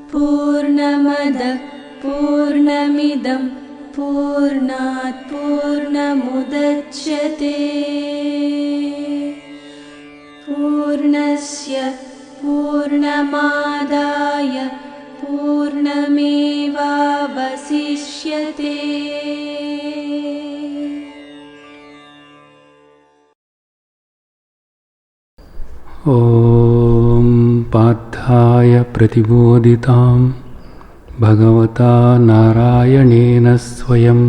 पूर्णमदः पूर्णमिदं पूर्णात् पूर्णमुदच्यते पूर्णस्य पूर्णमादाय पूर्णमेवावशिष्यते। ॐ पार्थाय प्रतिबोधितां भगवता नारायणेन स्वयं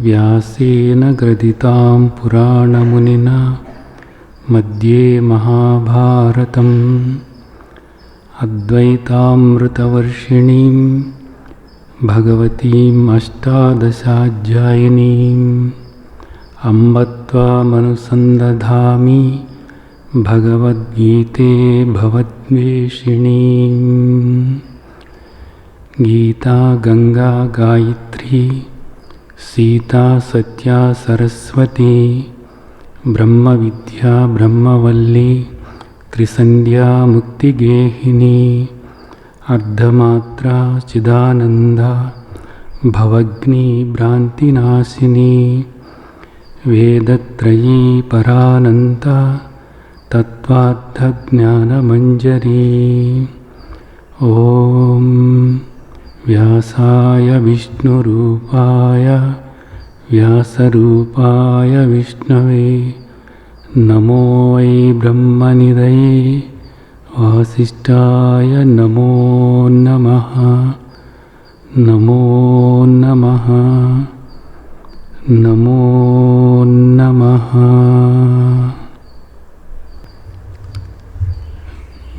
व्यासेन ग्रथितां पुराणमुनिना मध्ये महाभारतम् अद्वैतामृतवर्षिणीं भगवतीम् अष्टादशाध्यायिनीम् अम्ब त्वामनुसन्दधामि भगवद्गीते भवद्वेषिणीम्। गीता गंगा गायत्री सीता सत्या सरस्वती ब्रह्म विद्या ब्रह्मवल्ली त्रिसंध्या मुक्तिगेहिनी अर्धमात्रा चिदानंदा भवग्नि भ्रांतिनाशिनी वेदत्रयी परानंता तत्त्वार्थज्ञानमञ्जरी। ॐ व्यासाय विष्णुरूपाय व्यासरूपाय विष्णवे नमो वै ब्रह्मनिधये वासिष्ठाय नमो नमः। नमो नमः नमो नमः।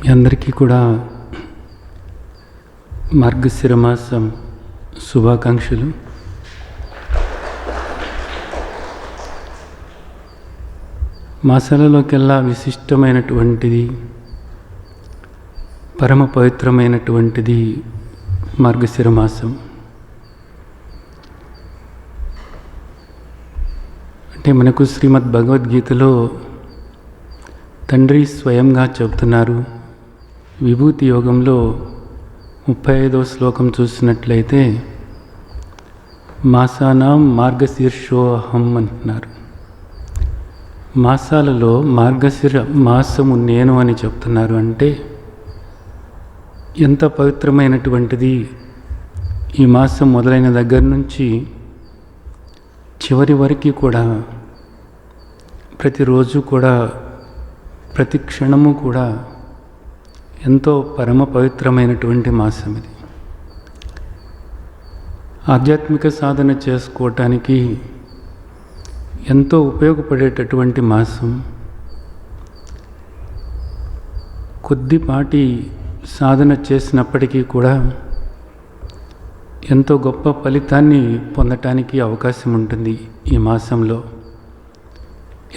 మీ అందరికీ కూడా మార్గశిర మాసం శుభాకాంక్షలు. మాసాలలోకెల్లా విశిష్టమైనటువంటిది పరమ పవిత్రమైనటువంటిది మార్గశిర మాసం. అంటే మనకు శ్రీమద్ భగవద్గీతలో తండ్రి స్వయంగా చెబుతున్నారు. విభూతి యోగంలో 35వ శ్లోకం చూసినట్లయితే మాసానాం మార్గశీర్షోహం అంటున్నారు. మాసాలలో మార్గశిర మాసము నేను అని చెప్తున్నారు. అంటే ఎంత పవిత్రమైనటువంటిది. ఈ మాసం మొదలైన దగ్గర నుంచి చివరి వరకు కూడా ప్రతిరోజు కూడా ప్రతి క్షణము కూడా ఎంతో పరమ పవిత్రమైనటువంటి మాసం ఇది. ఆధ్యాత్మిక సాధన చేసుకోవటానికి ఎంతో ఉపయోగపడేటటువంటి మాసం. కొద్దిపాటి సాధన చేసినప్పటికీ కూడా ఎంతో గొప్ప ఫలితాన్ని పొందటానికి అవకాశం ఉంటుంది. ఈ మాసంలో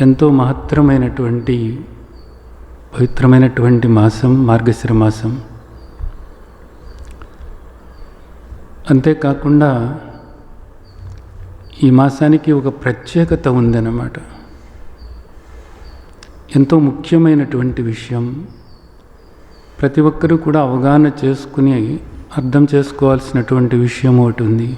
ఎంతో మహత్తరమైనటువంటి పవిత్రమైనటువంటి మాసం మార్గశిర మాసం. అంతేకాకుండా ఈ మాసానికి ఒక ప్రత్యేకత ఉందన్నమాట. ఎంతో ముఖ్యమైనటువంటి విషయం. ప్రతి ఒక్కరూ కూడా అవగాహన చేసుకుని అర్థం చేసుకోవాల్సినటువంటి విషయం ఒకటి ఉంది.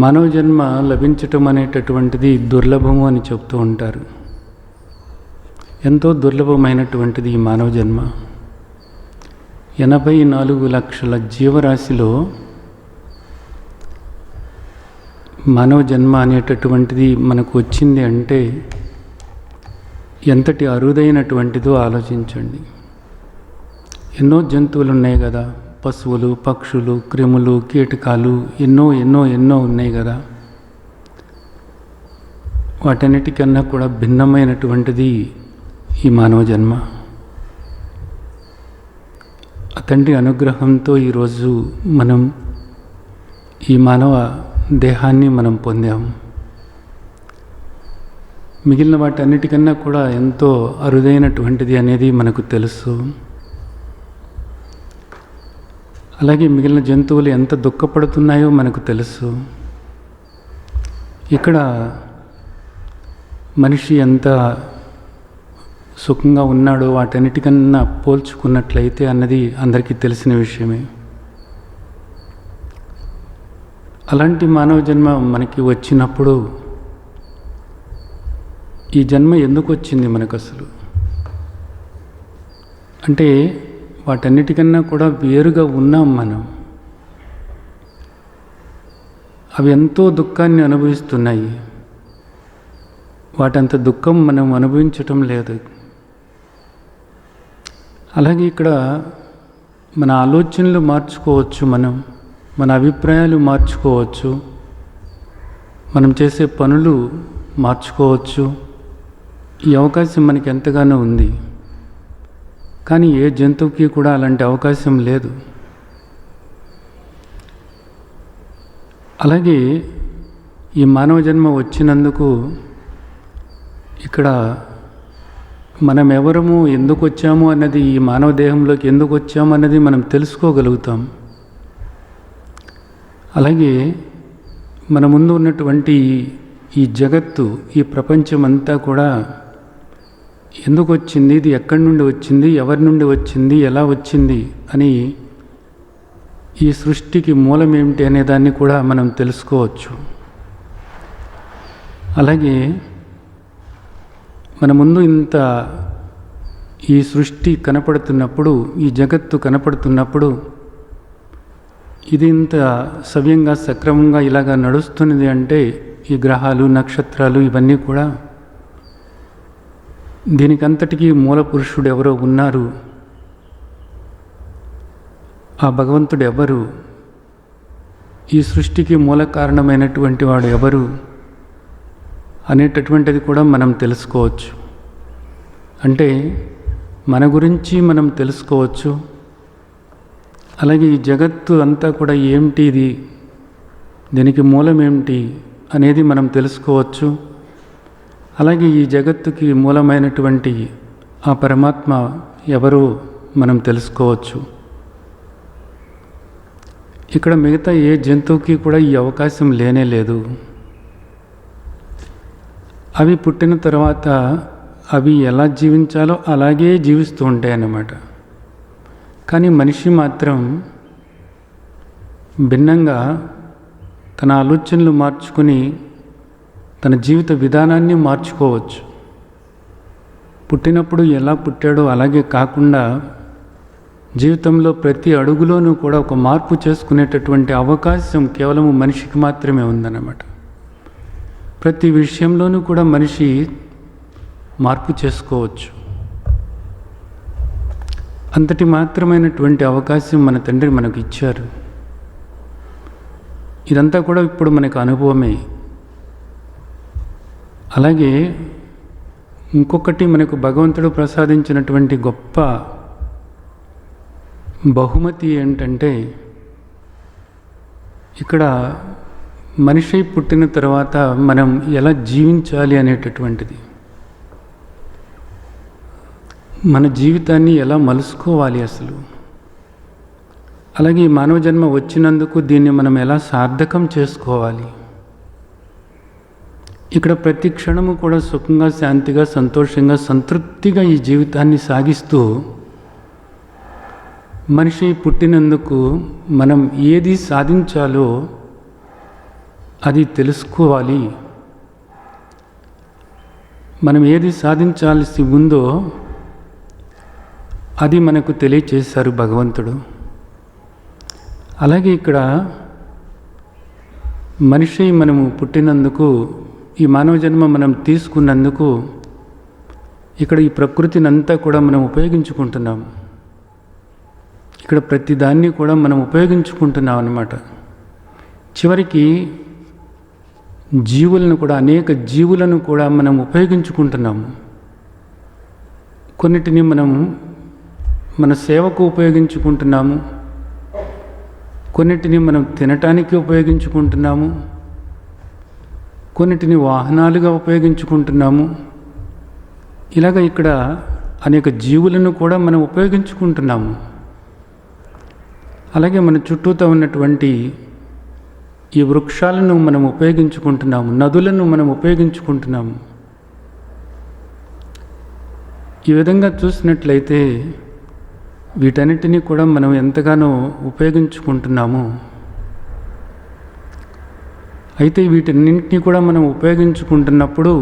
మానవ జన్మ లభించటం అనేటటువంటిది దుర్లభము అని చెప్తూ ఉంటారు. ఎంతో దుర్లభమైనటువంటిది ఈ మానవ జన్మ. 84 లక్షల జీవరాశిలో మానవ జన్మ అనేటటువంటిది మనకు వచ్చింది అంటే ఎంతటి అరుదైనటువంటిదో ఆలోచించండి. ఎన్నో జంతువులు ఉన్నాయి కదా, పశువులు పక్షులు క్రిములు కీటకాలు ఎన్నో ఎన్నో ఎన్నో ఉన్నాయి కదా. వాటన్నిటికన్నా కూడా భిన్నమైనటువంటిది ఈ మానవ జన్మ. తండ్రి అనుగ్రహంతో ఈరోజు మనం ఈ మానవ దేహాన్ని మనం పొందాము. మిగిలిన వాటన్నిటికన్నా కూడా ఎంతో అరుదైనటువంటిది అనేది మనకు తెలుసు. అలాగే మిగిలిన జంతువులు ఎంత దుఃఖపడుతున్నాయో మనకు తెలుసు. ఇక్కడ మనిషి ఎంత సుఖంగా ఉన్నాడో వాటన్నిటికన్నా పోల్చుకున్నట్లయితే అన్నది అందరికీ తెలిసిన విషయమే. అలాంటి మానవ జన్మ మనకి వచ్చినప్పుడు ఈ జన్మ ఎందుకు వచ్చింది మనకు అసలు అంటే వాటన్నిటికన్నా కూడా వేరుగా ఉన్నాం మనం. అవి ఎంతో దుఃఖాన్ని అనుభవిస్తున్నాయి. వాటంత దుఃఖం మనం అనుభవించటం లేదు. అలాగే ఇక్కడ మన ఆలోచనలు మార్చుకోవచ్చు, మన అభిప్రాయాలు మార్చుకోవచ్చు, మనం చేసే పనులు మార్చుకోవచ్చు. ఈ అవకాశం మనకి ఎంతగానో ఉంది. కానీ ఏ జంతువుకి కూడా అలాంటి అవకాశం లేదు. అలాగే ఈ మానవ జన్మ వచ్చినందుకు ఇక్కడ మనం ఎవరము, ఎందుకు వచ్చాము అన్నది, ఈ మానవ దేహంలోకి ఎందుకు వచ్చాము అన్నది మనం తెలుసుకోగలుగుతాం. అలాగే మన ముందు ఉన్నటువంటి ఈ జగత్తు, ఈ ప్రపంచం అంతా కూడా ఎందుకు వచ్చింది, ఇది ఎక్కడి నుండి వచ్చింది, ఎవరి నుండి వచ్చింది, ఎలా వచ్చింది అని, ఈ సృష్టికి మూలం ఏమిటి అనే దాన్ని కూడా మనం తెలుసుకోవచ్చు. అలాగే మన ముందు ఇంత ఈ సృష్టి కనపడుతున్నప్పుడు, ఈ జగత్తు కనపడుతున్నప్పుడు, ఇది ఇంత సవ్యంగా సక్రమంగా ఇలాగా నడుస్తున్నది అంటే ఈ గ్రహాలు, నక్షత్రాలు ఇవన్నీ కూడా దీనికంతటికీ మూల పురుషుడు ఎవరో ఉన్నారు. ఆ భగవంతుడు ఎవరు, ఈ సృష్టికి మూల కారణమైనటువంటి వాడు ఎవరు అనేటటువంటిది కూడా మనం తెలుసుకోవచ్చు. అంటే మన గురించి మనం తెలుసుకోవచ్చు. అలాగే ఈ జగత్తు అంతా కూడా ఏమిటి, ఇది దీనికి మూలం ఏమిటి అనేది మనం తెలుసుకోవచ్చు. అలాగే ఈ జగత్తుకి మూలమైనటువంటి ఆ పరమాత్మ ఎవరో మనం తెలుసుకోవచ్చు. ఇక్కడ మిగతా ఏ జంతువుకి కూడా ఈ అవకాశం లేనే లేదు. అవి పుట్టిన తర్వాత అవి ఎలా జీవించాలో అలాగే జీవిస్తూ ఉంటాయి అన్నమాట. కానీ మనిషి మాత్రం భిన్నంగా తన ఆలోచనలు మార్చుకుని తన జీవిత విధానాన్ని మార్చుకోవచ్చు. పుట్టినప్పుడు ఎలా పుట్టాడో అలాగే కాకుండా జీవితంలో ప్రతి అడుగులోనూ కూడా ఒక మార్పు చేసుకునేటటువంటి అవకాశం కేవలం మనిషికి మాత్రమే ఉందన్నమాట. ప్రతి విషయంలోనూ కూడా మనిషి మార్పు చేసుకోవచ్చు. అంతటి మాత్రమైనటువంటి అవకాశం మన తండ్రి మనకు ఇచ్చారు. ఇదంతా కూడా ఇప్పుడు మనకు అనుభవమే. అలాగే ఇంకొకటి మనకు భగవంతుడు ప్రసాదించినటువంటి గొప్ప బహుమతి ఏంటంటే, ఇక్కడ మనిషి పుట్టిన తర్వాత మనం ఎలా జీవించాలి అనేటటువంటిది, మన జీవితాన్ని ఎలా మలుసుకోవాలి అసలు, అలాగే మానవ జన్మ వచ్చినందుకు దీన్ని మనం ఎలా సార్థకం చేసుకోవాలి. ఇక్కడ ప్రతి క్షణము కూడా సుఖంగా, శాంతిగా, సంతోషంగా, సంతృప్తిగా ఈ జీవితాన్ని సాగిస్తూ మనిషి పుట్టినందుకు మనం ఏది సాధించాలో అది తెలుసుకోవాలి. మనం ఏది సాధించాల్సి ఉందో అది మనకు తెలియచేశారు భగవంతుడు. అలాగే ఇక్కడ మనిషి మనము పుట్టినందుకు, ఈ మానవ జన్మ మనం తీసుకున్నందుకు ఇక్కడ ఈ ప్రకృతిని అంతా కూడా మనం ఉపయోగించుకుంటున్నాం. ఇక్కడ ప్రతి దాన్ని కూడా మనం ఉపయోగించుకుంటున్నాం అన్నమాట. చివరికి జీవులను కూడా, అనేక జీవులను కూడా మనం ఉపయోగించుకుంటున్నాము. కొన్నిటిని మనం మన సేవకు ఉపయోగించుకుంటున్నాము, కొన్నిటిని మనం తినటానికి ఉపయోగించుకుంటున్నాము, కొన్నిటిని వాహనాలుగా ఉపయోగించుకుంటున్నాము. ఇలాగ ఇక్కడ అనేక జీవులను కూడా మనం ఉపయోగించుకుంటున్నాము. అలాగే మన చుట్టూతో ఉన్నటువంటి ఈ వృక్షాలను మనం ఉపయోగించుకుంటున్నాము, నదులను మనం ఉపయోగించుకుంటున్నాము. ఈ విధంగా చూసినట్లయితే వీటన్నిటినీ కూడా మనం ఎంతగానో ఉపయోగించుకుంటున్నాము. అయితే వీటన్నింటినీ కూడా మనం ఉపయోగించుకుంటున్నప్పుడు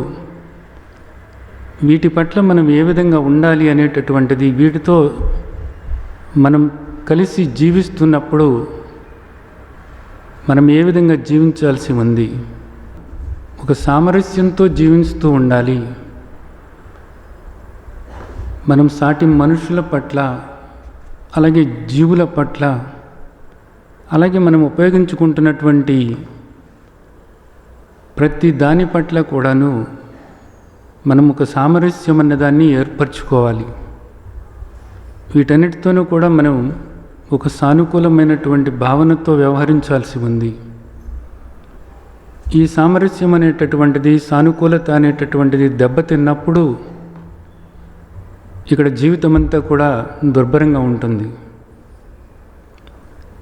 వీటి పట్ల మనం ఏ విధంగా ఉండాలి అనేటటువంటిది, వీటితో మనం కలిసి జీవిస్తున్నప్పుడు మనం ఏ విధంగా జీవించాల్సి ఉంది, ఒక సామరస్యంతో జీవిస్తూ ఉండాలి. మనం సాటి మనుషుల పట్ల, అలాగే జీవుల పట్ల, అలాగే మనం ఉపయోగించుకుంటున్నటువంటి ప్రతి దాని పట్ల కూడాను మనం ఒక సామరస్యం అన్నదాన్ని ఏర్పరచుకోవాలి. వీటన్నిటితోనూ కూడా మనం ఒక సానుకూలమైనటువంటి భావనతో వ్యవహరించాల్సి ఉంది. ఈ సామరస్యం అనేటటువంటిది, సానుకూలత అనేటటువంటిది దెబ్బతిన్నప్పుడు ఇక్కడ జీవితం అంతా కూడా దుర్భరంగా ఉంటుంది.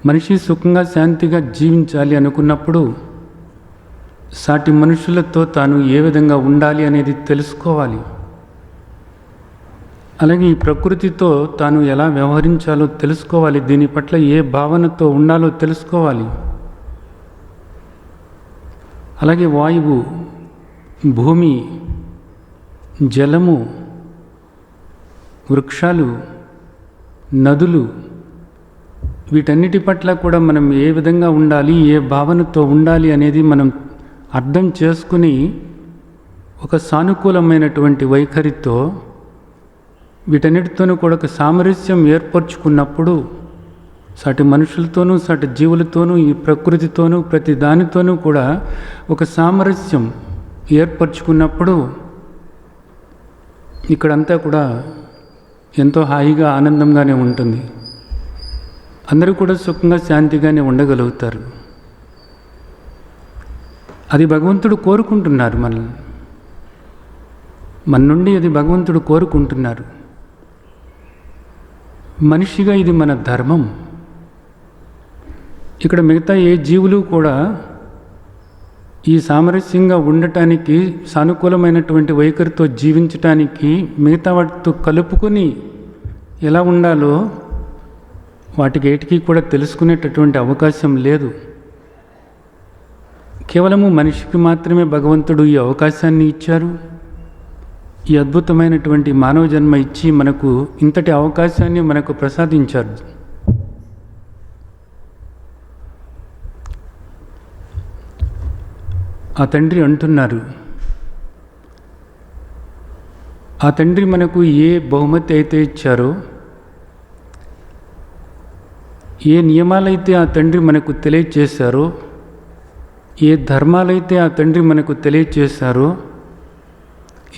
మనిషి సుఖంగా శాంతిగా జీవించాలి అనుకున్నప్పుడు సాటి మనుషులతో తాను ఏ విధంగా ఉండాలి అనేది తెలుసుకోవాలి. అలాగే ఈ ప్రకృతితో తాను ఎలా వ్యవహరించాలో తెలుసుకోవాలి. దీని పట్ల ఏ భావనతో ఉండాలో తెలుసుకోవాలి. అలాగే వాయువు, భూమి, జలము, వృక్షాలు, నదులు, వీటన్నిటి పట్ల కూడా మనం ఏ విధంగా ఉండాలి, ఏ భావనతో ఉండాలి అనేది మనం అర్థం చేసుకుని ఒక సానుకూలమైనటువంటి వైఖరితో వీటన్నిటితోనూ కూడా ఒక సామరస్యం ఏర్పరచుకున్నప్పుడు సాటి మనుషులతోనూ, సాటి జీవులతోనూ, ఈ ప్రకృతితోనూ, ప్రతి దానితోనూ కూడా ఒక సామరస్యం ఏర్పరచుకున్నప్పుడు ఇక్కడంతా కూడా ఎంతో హాయిగా, ఆనందంగానే ఉంటుంది. అందరూ కూడా సుఖంగా, శాంతిగానే ఉండగలుగుతారు. అది భగవంతుడు కోరుకుంటున్నారు మనల్ని, మన నుండి అది భగవంతుడు కోరుకుంటున్నారు. మనిషిగా ఇది మన ధర్మం. ఇక్కడ మిగతా ఏ జీవులు కూడా ఈ సామరస్యంగా ఉండటానికి, సానుకూలమైనటువంటి వైఖరితో జీవించటానికి, మిగతా వాటితో కలుపుకొని ఎలా ఉండాలో వాటికి ఏటికి కూడా తెలుసుకునేటటువంటి అవకాశం లేదు. కేవలము మనిషికి మాత్రమే భగవంతుడు ఈ అవకాశాన్ని ఇచ్చారు. ఈ అద్భుతమైనటువంటి మానవ జన్మ ఇచ్చి మనకు ఇంతటి అవకాశాన్ని మనకు ప్రసాదించారు. ఆ తండ్రి అంటున్నారు, ఆ తండ్రి మనకు ఏ బహుమతి అయితే ఇచ్చారో, ఏ నియమాలైతే ఆ తండ్రి మనకు తెలియచేశారో, ఏ ధర్మాలైతే ఆ తండ్రి మనకు తెలియచేశారో,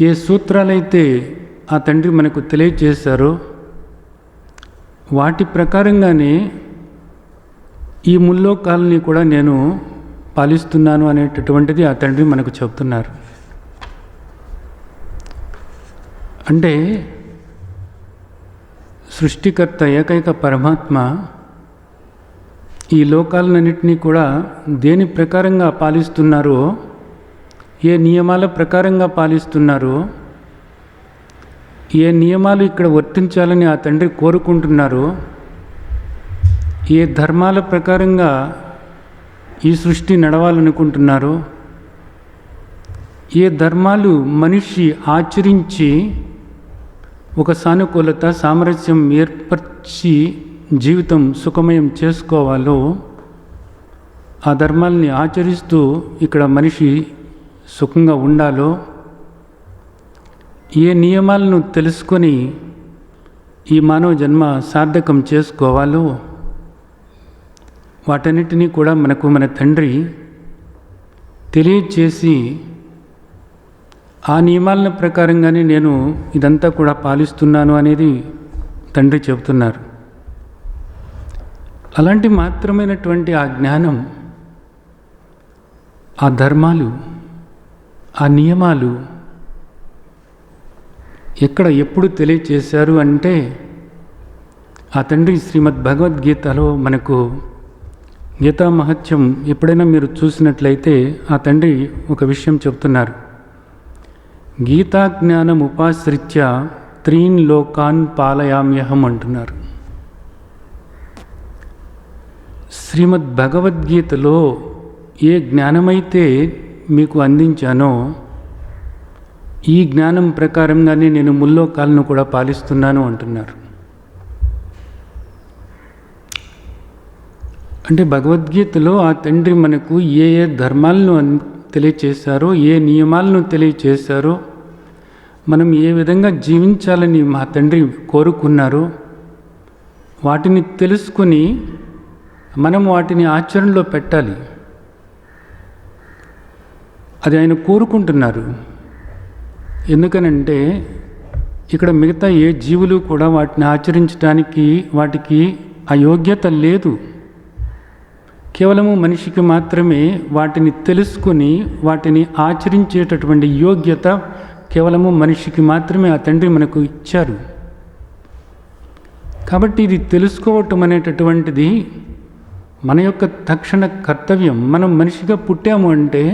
ఏ సూత్రాలైతే ఆ తండ్రి మనకు తెలియచేశారో వాటి ప్రకారంగానే ఈ ముల్లోకాలని కూడా నేను పాలిస్తున్నాను అనేటటువంటిది ఆ తండ్రి మనకు చెప్తున్నారు. అంటే సృష్టికర్త ఏకైక పరమాత్మ ఈ లోకాలన్నింటినీ కూడా దేని ప్రకారంగా పాలిస్తున్నారో, ఏ నియమాల ప్రకారంగా పాలిస్తున్నారో, ఏ నియమాలు ఇక్కడ వర్తించాలని ఆ తండ్రి కోరుకుంటున్నారో, ఏ ధర్మాల ప్రకారంగా ఈ సృష్టి నడవాలనుకుంటున్నారో, ఏ ధర్మాలు మనిషి ఆచరించి ఒక సానుకూలత, సామరస్యం ఏర్పరిచి జీవితం సుఖమయం చేసుకోవాలో ఆ ధర్మాల్ని ఆచరిస్తూ ఇక్కడ మనిషి సుఖంగా ఉండాలో, ఏ నియమాలను తెలుసుకొని ఈ మానవ జన్మ సార్థకం చేసుకోవాలో వాటన్నిటినీ కూడా మనకు మన తండ్రి తెలియచేసి ఆ నియమాల ప్రకారంగానే నేను ఇదంతా కూడా పాలిస్తున్నాను అనేది తండ్రి చెబుతున్నారు. అలాంటి మాత్రమైనటువంటి ఆ జ్ఞానం, ఆ ధర్మాలు, ఆ నియమాలు ఎక్కడ ఎప్పుడు తెలియచేశారు అంటే ఆ తండ్రి శ్రీమద్ భగవద్గీతలో మనకు గీతా మహత్యం ఎప్పుడైనా మీరు చూసినట్లయితే ఆ తండ్రి ఒక విషయం చెప్తున్నారు. గీతా జ్ఞానం ఉపాశ్రిత్య త్రీన్ లోకాన్ పాలయామ్యహం అంటున్నారు. శ్రీమద్ భగవద్గీతలో ఏ జ్ఞానమైతే మీకు అందించానో ఈ జ్ఞానం ప్రకారంగానే నేను ముల్లోకాలను కూడా పాలిస్తున్నాను అంటున్నారు. అంటే భగవద్గీతలో ఆ తండ్రి మనకు ఏ ఏ ధర్మాలను తెలియచేశారో, ఏ నియమాలను తెలియచేశారో, మనం ఏ విధంగా జీవించాలని మా తండ్రి కోరుకున్నారో వాటిని తెలుసుకుని మనం వాటిని ఆచరణలో పెట్టాలి. అది ఆయన కోరుకుంటున్నారు. ఎందుకనంటే ఇక్కడ మిగతా ఏ జీవులు కూడా వాటిని ఆచరించడానికి వాటికి ఆ యోగ్యత లేదు. కేవలము మనిషికి మాత్రమే వాటిని తెలుసుకుని వాటిని ఆచరించేటటువంటి యోగ్యత కేవలము మనిషికి మాత్రమే ఆ తండ్రి మనకు ఇచ్చారు. కాబట్టి ఇది తెలుసుకోవటం అనేటటువంటిది మన యొక్క తక్షణ కర్తవ్యం. మనం మనిషిగా పుట్టాము అంటే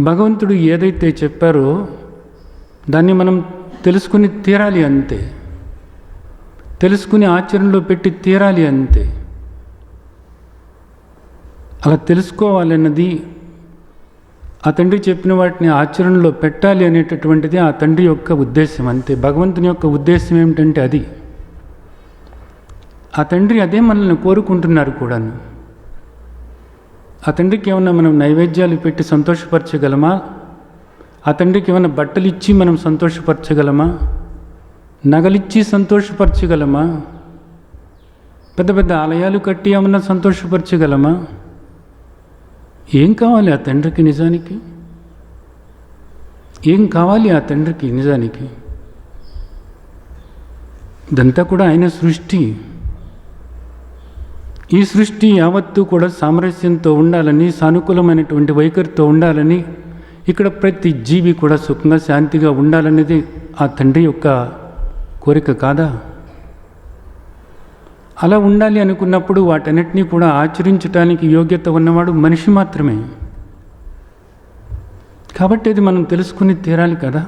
భగవంతుడు ఏదైతే చెప్పారో దాన్ని మనం తెలుసుకుని తీరాలి అంతే, తెలుసుకుని ఆచరణలో పెట్టి తీరాలి అంతే. అలా తెలుసుకోవాలన్నది, ఆ తండ్రి చెప్పిన వాటిని ఆచరణలో పెట్టాలి అనేటటువంటిది ఆ తండ్రి యొక్క ఉద్దేశం అంతే. భగవంతుని యొక్క ఉద్దేశం ఏమిటంటే అది. ఆ తండ్రి అదే మనల్ని కోరుకుంటున్నారు కూడాను. ఆ తండ్రికి ఏమన్నా మనం నైవేద్యాలు పెట్టి సంతోషపరచగలమా? ఆ తండ్రికి ఏమైనా బట్టలు ఇచ్చి మనం సంతోషపరచగలమా? నగలిచ్చి సంతోషపరచగలమా? పెద్ద పెద్ద ఆలయాలు కట్టి ఏమన్నా సంతోషపరచగలమా? ఏం కావాలి ఆ తండ్రికి నిజానికి? ఏం కావాలి ఆ తండ్రికి నిజానికి? ఇదంతా కూడా ఆయన సృష్టి. ఈ సృష్టి యావత్తూ కూడా సామరస్యంతో ఉండాలని, సానుకూలమైనటువంటి వైఖరితో ఉండాలని, ఇక్కడ ప్రతి జీవి కూడా సుఖంగా శాంతిగా ఉండాలనేది ఆ తండ్రి యొక్క కోరిక కాదా? అలా ఉండాలి అనుకున్నప్పుడు వాటన్నిటినీ కూడా ఆచరించడానికి యోగ్యత ఉన్నవాడు మనిషి మాత్రమే. కాబట్టి అది మనం తెలుసుకుని తీరాలి కదా.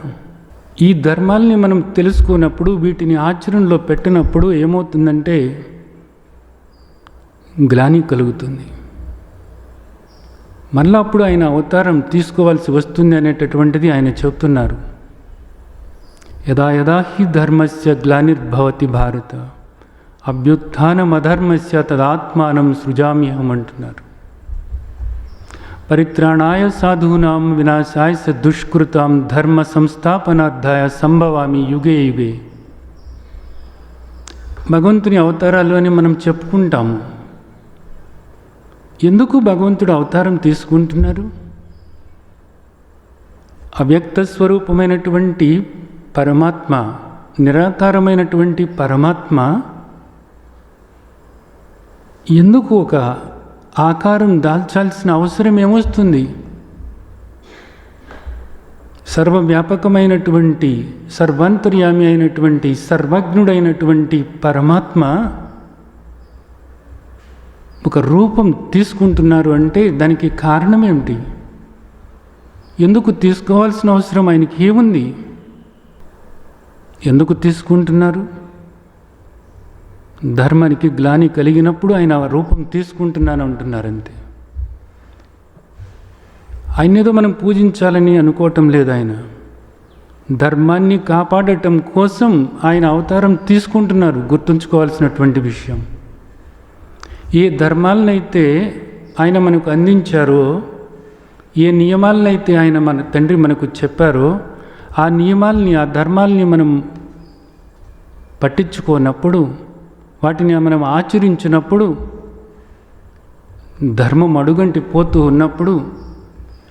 ఈ ధర్మాల్ని మనం తెలుసుకున్నప్పుడు, వీటిని ఆచరణలో పెట్టినప్పుడు ఏమవుతుందంటే గ్లాని కలుగుతుంది. మళ్ళీ అప్పుడు ఆయన అవతారం తీసుకోవాల్సి వస్తుంది అనేటటువంటిది ఆయన చెప్తున్నారు. యదా యదా హి ధర్మస్య గ్లానిర్భవతి భారత అభ్యుత్థానమధర్మస్య తదాత్మానం సృజామ్యహం అంటున్నారు. పరిత్రాణాయ సాధూనాం వినాశాయ స దుష్కృతాం ధర్మ సంస్థాపనార్థాయ సంభవామి యుగే యుగే. భగవంతుని అవతారాలు అని మనం చెప్పుకుంటాము. ఎందుకు భగవంతుడు అవతారం తీసుకుంటున్నారు? అవ్యక్త స్వరూపమైనటువంటి పరమాత్మ, నిరాకారమైనటువంటి పరమాత్మ ఎందుకు ఒక ఆకారం దాల్చాల్సిన అవసరం ఏమొస్తుంది? సర్వవ్యాపకమైనటువంటి, సర్వాంతర్యామి అయినటువంటి, సర్వజ్ఞుడైనటువంటి పరమాత్మ ఒక రూపం తీసుకుంటున్నారు అంటే దానికి కారణం ఏమిటి? ఎందుకు తీసుకోవాల్సిన అవసరం ఆయనకి ఏముంది? ఎందుకు తీసుకుంటున్నారు? ధర్మానికి గ్లాని కలిగినప్పుడు ఆయన రూపం తీసుకుంటున్నాను అంటున్నారు అంతే. ఆయన ఏదో మనం పూజించాలని అనుకోవటం లేదు. ఆయన ధర్మాన్ని కాపాడటం కోసం ఆయన అవతారం తీసుకుంటున్నారు. గుర్తుంచుకోవాల్సినటువంటి విషయం. ఏ ధర్మాలనైతే ఆయన మనకు అందించారో, ఏ నియమాలనైతే ఆయన మన తండ్రి మనకు చెప్పారో, ఆ నియమాల్ని, ఆ ధర్మాల్ని మనం పట్టించుకోనప్పుడు, వాటిని మనం ఆచరించినప్పుడు, ధర్మం అడుగంటి పోతూ ఉన్నప్పుడు,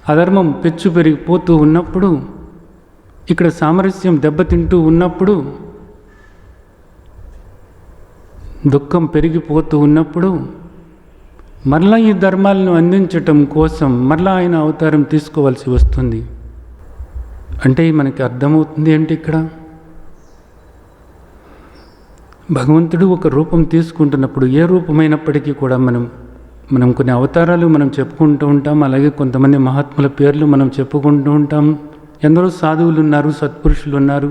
అధర్మం పెచ్చు పెరిగిపోతూ ఉన్నప్పుడు, ఇక్కడ సామరస్యం దెబ్బతింటూ ఉన్నప్పుడు, దుఃఖం పెరిగిపోతూ ఉన్నప్పుడు, మరలా ఈ ధర్మాలను అందించటం కోసం మరలా ఆయన అవతారం తీసుకోవాల్సి వస్తుంది. అంటే మనకి అర్థమవుతుంది ఏంటి? ఇక్కడ భగవంతుడు ఒక రూపం తీసుకుంటున్నప్పుడు, ఏ రూపమైనప్పటికీ కూడా మనం కొన్ని అవతారాలు మనం చెప్పుకుంటూ ఉంటాం. అలాగే కొంతమంది మహాత్ముల పేర్లు మనం చెప్పుకుంటూ ఉంటాం. ఎందరో సాధువులు ఉన్నారు, సత్పురుషులు ఉన్నారు.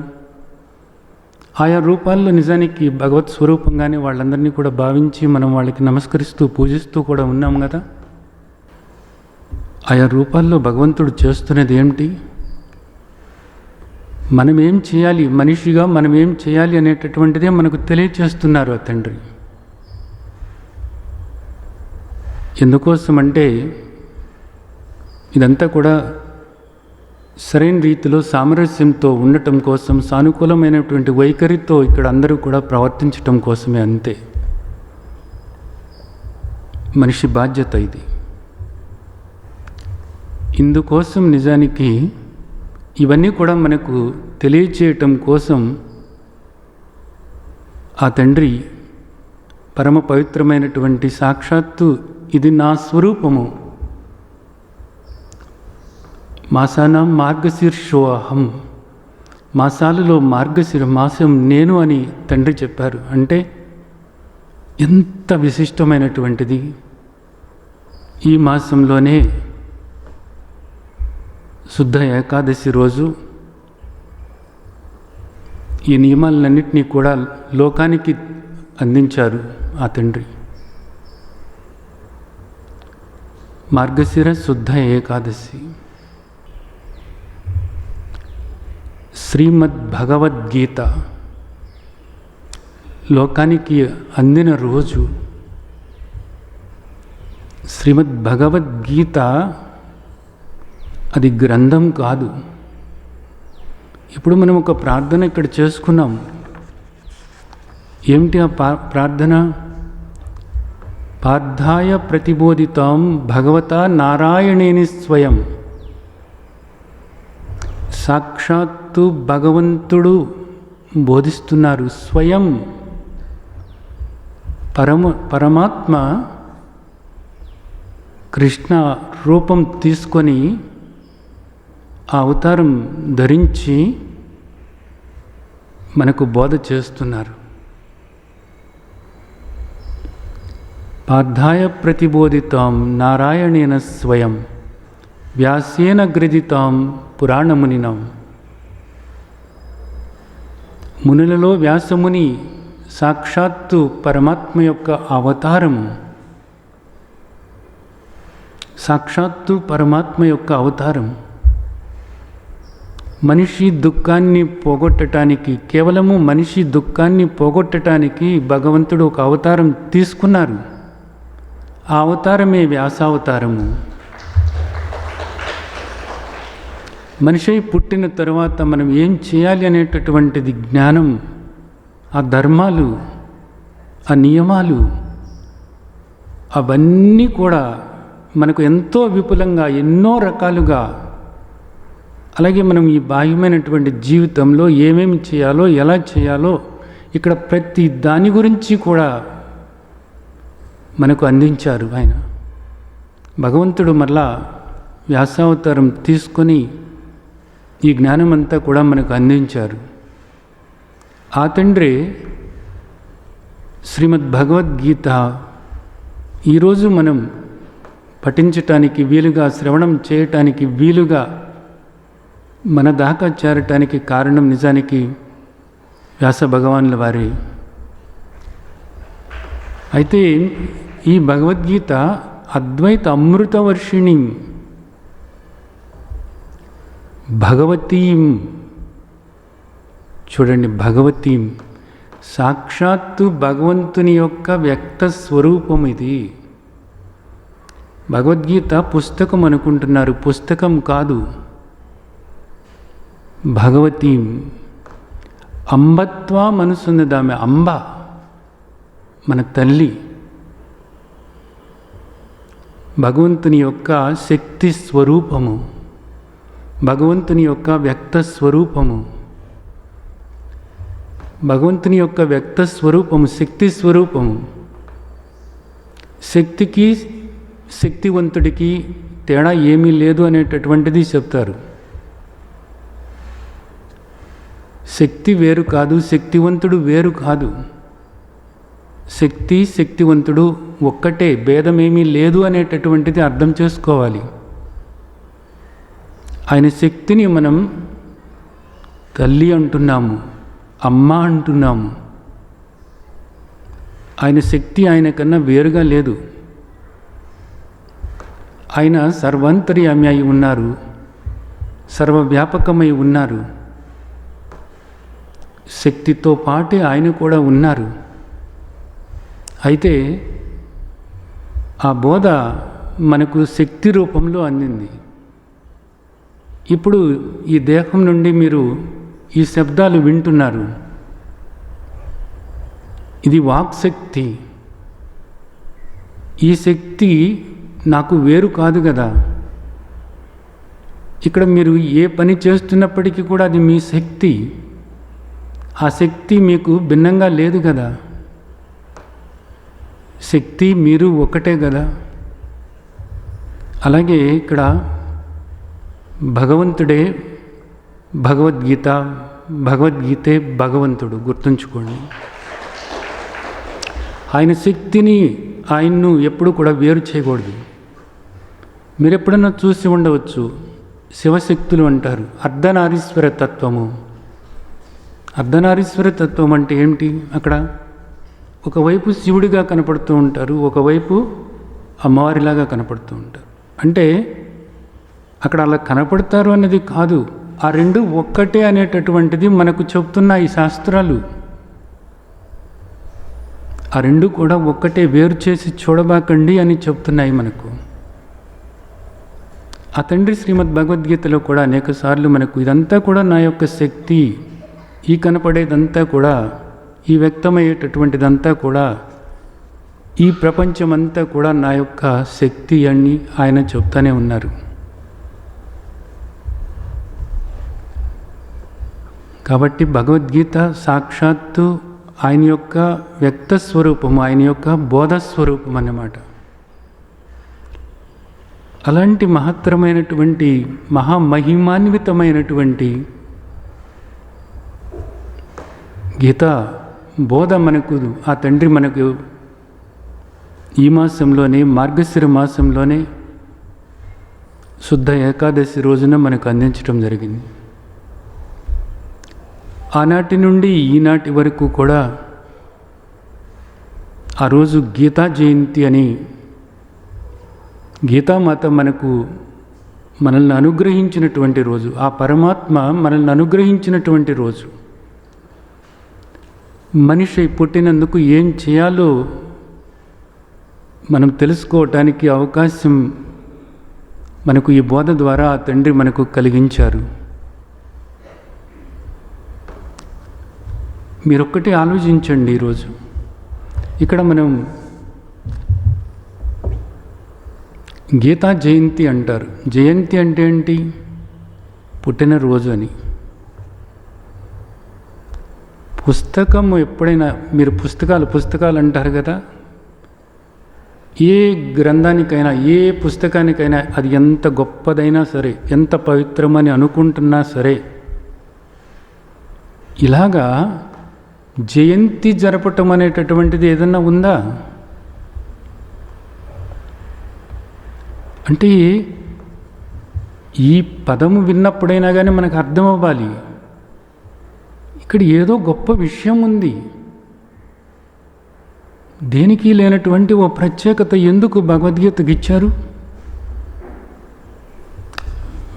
ఆయా రూపాల్లో నిజానికి భగవత్ స్వరూపంగానే వాళ్ళందరినీ కూడా భావించి మనం వాళ్ళకి నమస్కరిస్తూ పూజిస్తూ కూడా ఉన్నాం కదా. ఆయా రూపాల్లో భగవంతుడు చేస్తున్నది ఏమిటి? మనమేం చేయాలి, మనిషిగా మనమేం చేయాలి అనేటటువంటిదే మనకు తెలియచేస్తున్నారు ఆ తండ్రి. ఎందుకోసమంటే ఇదంతా కూడా సరైన రీతిలో సామరస్యంతో ఉండటం కోసం, సానుకూలమైనటువంటి వైఖరితో ఇక్కడ అందరూ కూడా ప్రవర్తించటం కోసమే, అంతే. మనిషి బాధ్యత ఇది. ఇందుకోసం నిజానికి ఇవన్నీ కూడా మనకు తెలియచేయటం కోసం ఆ తండ్రి పరమ పవిత్రమైనటువంటి సాక్షాత్తు ఇది నా స్వరూపము, మాసానాం మార్గశీర్షో అహం, మాసాలలో మార్గశిర మాసం నేను అని తండ్రి చెప్పారు. అంటే ఎంత విశిష్టమైనటువంటిది. ఈ మాసంలోనే శుద్ధ ఏకాదశి రోజు ఈ నియమాలన్నింటినీ కూడా లోకానికి అందించారు ఆ తండ్రి. మార్గశిర శుద్ధ ఏకాదశి శ్రీమద్ భగవద్గీత లోకానికి అందిన రోజు. శ్రీమద్ భగవద్గీత అది గ్రంథం కాదు. ఇప్పుడు మనం ఒక ప్రార్థన ఇక్కడ చేసుకున్నాం. ఏమిటి ఆ ప్రార్థన? పార్థాయ ప్రతిబోధితాం భగవతా నారాయణేని స్వయం. సాక్షాత్తు భగవంతుడు బోధిస్తున్నారు. స్వయం పరమాత్మ కృష్ణ రూపం తీసుకొని ఆ అవతారం ధరించి మనకు బోధ చేస్తున్నారు. పార్థాయ ప్రతిబోధితాం నారాయణేన స్వయం వ్యాసేన గ్రథితాం పురాణమునినాం. మునులలో వ్యాసముని సాక్షాత్తు పరమాత్మ యొక్క అవతారము. సాక్షాత్తు పరమాత్మ యొక్క అవతారం. మనిషి దుఃఖాన్ని పోగొట్టడానికి, కేవలము మనిషి దుఃఖాన్ని పోగొట్టడానికి భగవంతుడు ఒక అవతారం తీసుకున్నారు. ఆ అవతారమే వ్యాసావతారము. మనిషి పుట్టిన తర్వాత మనం ఏం చేయాలి అనేటటువంటిది జ్ఞానం, ఆ ధర్మాలు, ఆ నియమాలు, అవన్నీ కూడా మనకు ఎంతో విపులంగా, ఎన్నో రకాలుగా, అలాగే మనం ఈ బాహ్యమైనటువంటి జీవితంలో ఏమేమి చేయాలో, ఎలా చేయాలో ఇక్కడ ప్రతి దాని గురించి కూడా మనకు అందించారు ఆయన. భగవంతుడు మరలా వ్యాసావతారం తీసుకొని ఈ జ్ఞానమంతా కూడా మనకు అందించారు. ఆ తండ్రి శ్రీమద్ భగవద్గీత ఈరోజు మనం పఠించటానికి వీలుగా, శ్రవణం చేయటానికి వీలుగా, మన దాకా చేరటానికి కారణం నిజానికి వ్యాస భగవానుల వారే. అయితే ఈ భగవద్గీత అద్వైత అమృతవర్షిణి భగవతీం, చూడండి, భగవతీం, సాక్షాత్తు భగవంతుని యొక్క వ్యక్త స్వరూపం ఇది. భగవద్గీత పుస్తకం అనుకుంటున్నారు, పుస్తకం కాదు. భగవతీం, అంబత్వా మనసున్నదామె, అంబ మన తల్లి, భగవంతుని యొక్క శక్తి స్వరూపము, భగవంతుని యొక్క వ్యక్త స్వరూపము, భగవంతుని యొక్క వ్యక్త స్వరూపము, శక్తి స్వరూపము. శక్తికి శక్తివంతుడికి తేడా ఏమీ లేదు అనేటటువంటిది చెప్తారు. శక్తి వేరు కాదు, శక్తివంతుడు వేరు కాదు. శక్తి శక్తివంతుడు ఒక్కటే, భేదమేమీ లేదు అనేటటువంటిది అర్థం చేసుకోవాలి. ఆయన శక్తిని మనం తల్లి అంటున్నాము. అమ్మ అంటున్నాము. ఆయన శక్తి ఆయన కన్నా వేరుగా లేదు. ఆయన సర్వాంతర్యామి అయి ఉన్నారు, సర్వవ్యాపకమై ఉన్నారు. శక్తితో పాటే ఆయన కూడా ఉన్నారు. అయితే ఆ బోధ మనకు శక్తి రూపంలో అందింది. ఇప్పుడు ఈ దేహం నుండి మీరు ఈ శబ్దాలు వింటున్నారు. ఇది వాక్శక్తి. ఈ శక్తి నాకు వేరు కాదు కదా. ఇక్కడ మీరు ఏ పని చేస్తున్నప్పటికీ కూడా అది మీ శక్తి. ఆ శక్తి మీకు భిన్నంగా లేదు కదా. శక్తి మీరు ఒకటే కదా. అలాగే ఇక్కడ భగవంతుడే భగవద్గీత, భగవద్గీతే భగవంతుడు. గుర్తుంచుకోండి. ఆయన శక్తిని, ఆయన్ను ఎప్పుడు కూడా వేరు చేయకూడదు. మీరు ఎప్పుడన్నా చూసి ఉండవచ్చు, శివశక్తులు అంటారు. అర్ధనారీశ్వర తత్వము. అర్ధనారీశ్వర తత్వం అంటే ఏమిటి? అక్కడ ఒకవైపు శివుడిగా కనపడుతూ ఉంటారు, ఒకవైపు అమ్మవారిలాగా కనపడుతూ ఉంటారు. అంటే అక్కడ అలా కనపడతారు అన్నది కాదు, ఆ రెండు ఒక్కటే అనేటటువంటిది మనకు చెప్తున్న ఈ శాస్త్రాలు. ఆ రెండు కూడా ఒక్కటే, వేరు చేసి చూడబాకండి అని చెప్తున్నాయి మనకు. ఆ తండ్రి శ్రీమద్ భగవద్గీతలో కూడా అనేక సార్లు మనకు ఇదంతా కూడా నా యొక్క శక్తి, ఈ కనపడేదంతా కూడా, ఈ వ్యక్తమయ్యేటటువంటిదంతా కూడా, ఈ ప్రపంచమంతా కూడా నా యొక్క శక్తి అని ఆయన చెప్తానే ఉన్నారు. కాబట్టి భగవద్గీత సాక్షాత్తు ఆయన యొక్క వ్యక్త స్వరూపము, ఆయన యొక్క బోధస్వరూపం అన్నమాట. అలాంటి మహత్తరమైనటువంటి మహామహిమాన్వితమైనటువంటి గీత బోధ మనకు ఆ తండ్రి మనకు ఈ మాసంలోనే, మార్గశిర మాసంలోనే శుద్ధ ఏకాదశి రోజున మనకు అందించడం జరిగింది. ఆనాటి నుండి ఈనాటి వరకు కూడా ఆ రోజు గీతా జయంతి అని గీతామాత మనల్ని అనుగ్రహించినటువంటి రోజు, ఆ పరమాత్మ మనల్ని అనుగ్రహించినటువంటి రోజు. మనిషి పుట్టినందుకు ఏం చేయాలో మనం తెలుసుకోవటానికి అవకాశం మనకు ఈ బోధ ద్వారా ఆ తండ్రి మనకు కలిగించారు. మీరొక్కటి ఆలోచించండి. ఈరోజు ఇక్కడ మనం గీతా జయంతి అంటారు. జయంతి అంటే ఏంటి? పుట్టినరోజు అని. పుస్తకము ఎప్పుడైనా మీరు పుస్తకాలు అంటారు కదా, ఏ గ్రంథానికైనా, ఏ పుస్తకానికైనా అది ఎంత గొప్పదైనా సరే, ఎంత పవిత్రమని అనుకుంటున్నా సరే, ఇలాగా జయంతి జరపటం అనేటటువంటిది ఏదన్నా ఉందా? అంటే ఈ పదము విన్నప్పుడైనా కానీ మనకు అర్థం అవ్వాలి, ఇక్కడ ఏదో గొప్ప విషయం ఉంది. దేనికి లేనటువంటి ఓ ప్రత్యేకత ఎందుకు భగవద్గీతకి ఇచ్చారు?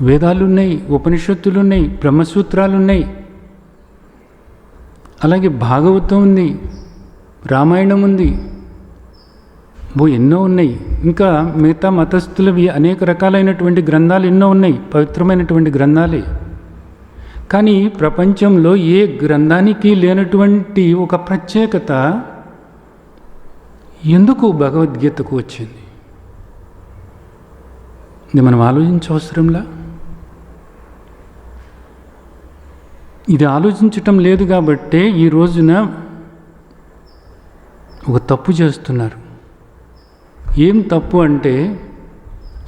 వేదాలున్నాయి, ఉపనిషత్తులున్నాయి, బ్రహ్మసూత్రాలున్నాయి, అలాగే భాగవతం ఉంది, రామాయణం ఉంది, ఎన్నో ఉన్నాయి. ఇంకా మిగతా మతస్థులవి అనేక రకాలైనటువంటి గ్రంథాలు ఎన్నో ఉన్నాయి, పవిత్రమైనటువంటి గ్రంథాలే. కానీ ప్రపంచంలో ఏ గ్రంథానికి లేనటువంటి ఒక ప్రత్యేకత ఎందుకు భగవద్గీతకు వచ్చింది? ఇది మనం ఆలోచించవసరంలా? ఇది ఆలోచించటం లేదు కాబట్టే ఈ రోజున ఒక తప్పు చేస్తున్నారు. ఏం తప్పు అంటే,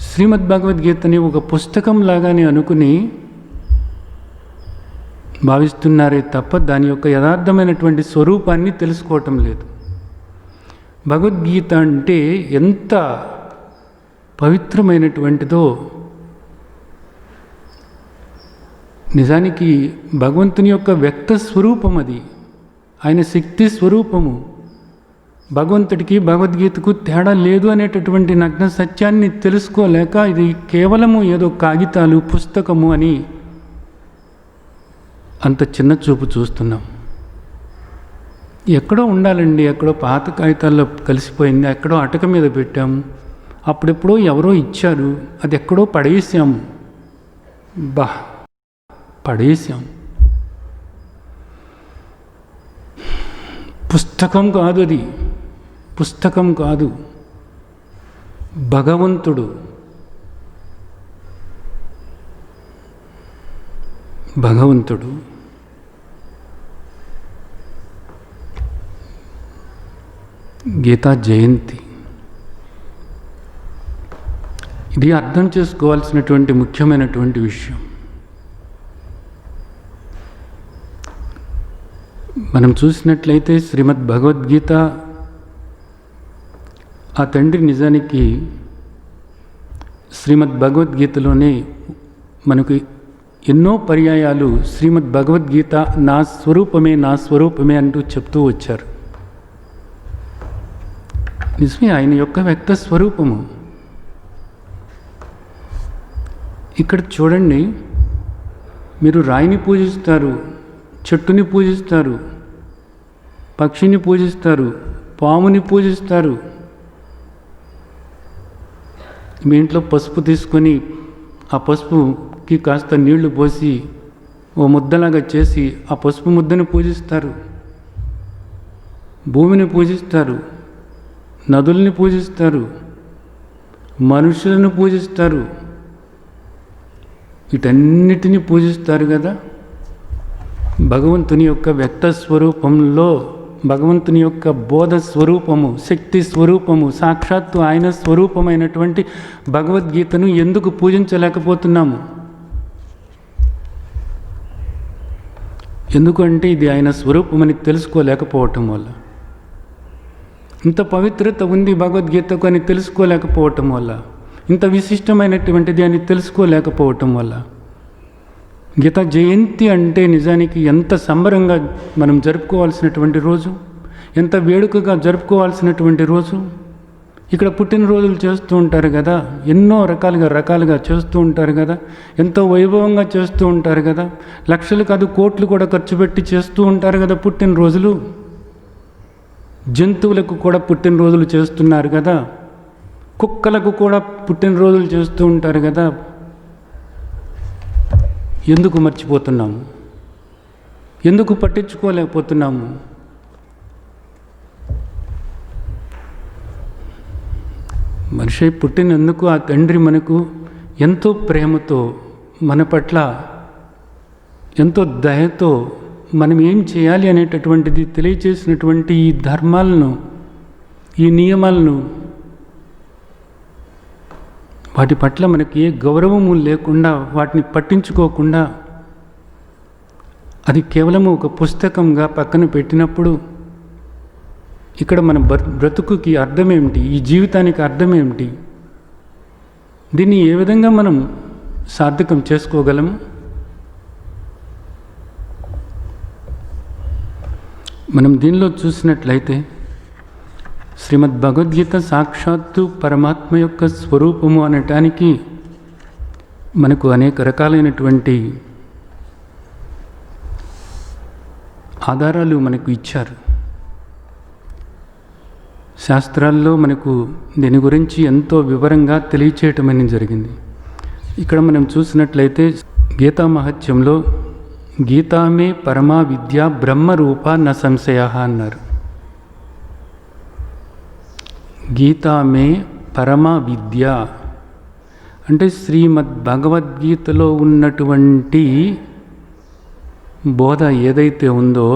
శ్రీమద్ భగవద్గీతని ఒక పుస్తకం లాగానే అనుకుని భావిస్తున్నారే తప్ప దాని యొక్క యథార్థమైనటువంటి స్వరూపాన్ని తెలుసుకోవటం లేదు. భగవద్గీత అంటే ఎంత పవిత్రమైనటువంటిదో నిజానికి భగవంతుని యొక్క వ్యక్త స్వరూపం అది, ఆయన శక్తి స్వరూపము. భగవంతుడికి భగవద్గీతకు తేడా లేదు అనేటటువంటి నగ్న సత్యాన్ని తెలుసుకోలేక ఇది కేవలము ఏదో కాగితాలు పుస్తకము అని అంత చిన్న చూపు చూస్తున్నాం. ఎక్కడో ఉండాలండి, ఎక్కడో పాత కాగితాల్లో కలిసిపోయింది, ఎక్కడో అటక మీద పెట్టాము, అప్పుడెప్పుడో ఎవరో ఇచ్చారు, అది ఎక్కడో పడేసాము. పడేసాం. పుస్తకం కాదు అది, పుస్తకం కాదు, భగవంతుడు. భగవంతుడు గీతా జయంతి. ఇది అర్థం చేసుకోవాల్సినటువంటి ముఖ్యమైనటువంటి విషయం. మనం చూసినట్లయితే శ్రీమద్ భగవద్గీత, ఆ తండ్రి నిజానికి శ్రీమద్ భగవద్గీతలోనే మనకు ఎన్నో పర్యాయాలు శ్రీమద్ భగవద్గీత నా స్వరూపమే, నా స్వరూపమే అంటూ చెప్తూ వచ్చారు. నిజమే, ఆయన యొక్క వ్యక్త స్వరూపము. ఇక్కడ చూడండి, మీరు రాయిని పూజిస్తారు, చెట్టుని పూజిస్తారు, పక్షిని పూజిస్తారు, పాముని పూజిస్తారు. మీ ఇంట్లో పసుపు తీసుకొని ఆ పసుపుకి కాస్త నీళ్లు పోసి ఓ ముద్దలాగా చేసి ఆ పసుపు ముద్దను పూజిస్తారు. భూమిని పూజిస్తారు, నదుల్ని పూజిస్తారు, మనుషులను పూజిస్తారు, వీటన్నిటినీ పూజిస్తారు కదా. భగవంతుని యొక్క వ్యక్త స్వరూపంలో భగవంతుని యొక్క బోధ స్వరూపము, శక్తి స్వరూపము, సాక్షాత్తు ఆయన స్వరూపమైనటువంటి భగవద్గీతను ఎందుకు పూజించలేకపోతున్నాము? ఎందుకంటే ఇది ఆయన స్వరూపమని తెలుసుకోలేకపోవటం వల్ల. ఇంత పవిత్రత ఉంది భగవద్గీతకు అని తెలుసుకోలేకపోవటం వల్ల, ఇంత విశిష్టమైనటువంటిది అని తెలుసుకోలేకపోవటం వల్ల. గీతా జయంతి అంటే నిజానికి ఎంత సంబరంగా మనం జరుపుకోవాల్సినటువంటి రోజు, ఎంత వేడుకగా జరుపుకోవాల్సినటువంటి రోజు. ఇక్కడ పుట్టినరోజులు చేస్తూ ఉంటారు కదా, ఎన్నో రకాలుగా చేస్తూ ఉంటారు కదా, ఎంతో వైభవంగా చేస్తూ ఉంటారు కదా, లక్షలు కాదు కోట్లు కూడా ఖర్చు పెట్టి చేస్తూ ఉంటారు కదా పుట్టినరోజులు. జంతువులకు కూడా పుట్టినరోజులు చేస్తున్నారు కదా, కుక్కలకు కూడా పుట్టినరోజులు చేస్తూ ఉంటారు కదా. ఎందుకు మర్చిపోతున్నాము? ఎందుకు పట్టించుకోలేకపోతున్నాము? మనిషి పుట్టినందుకు ఆ తండ్రి మనకు ఎంతో ప్రేమతో, మన పట్ల ఎంతో దయతో మనం ఏం చేయాలి అనేటటువంటిది తెలియచేసినటువంటి ఈ ధర్మాలను, ఈ నియమాలను, వాటి పట్ల మనకి ఏ గౌరవము లేకుండా, వాటిని పట్టించుకోకుండా అది కేవలము ఒక పుస్తకంగా పక్కన పెట్టినప్పుడు ఇక్కడ మన బ్రతుకుకి అర్థం ఏమిటి? ఈ జీవితానికి అర్థం ఏమిటి? దీన్ని ఏ విధంగా మనం సార్థకం చేసుకోగలము? మనం దీనిలో చూసినట్లయితే శ్రీమద్ భగవద్గీత సాక్షాత్తు పరమాత్మ యొక్క స్వరూపము అనటానికి మనకు అనేక రకాలైనటువంటి ఆధారాలు మనకు ఇచ్చారు. శాస్త్రాల్లో మనకు దీని గురించి ఎంతో వివరంగా తెలియచేయటం అనేది జరిగింది. ఇక్కడ మనం చూసినట్లయితే గీతా మహత్యంలో గీతామే పరమా విద్య బ్రహ్మరూప న సంశయ అన్నారు. గీతామే పరమ విద్య అంటే శ్రీమద్ భగవద్గీతలో ఉన్నటువంటి బోధ ఏదైతే ఉందో,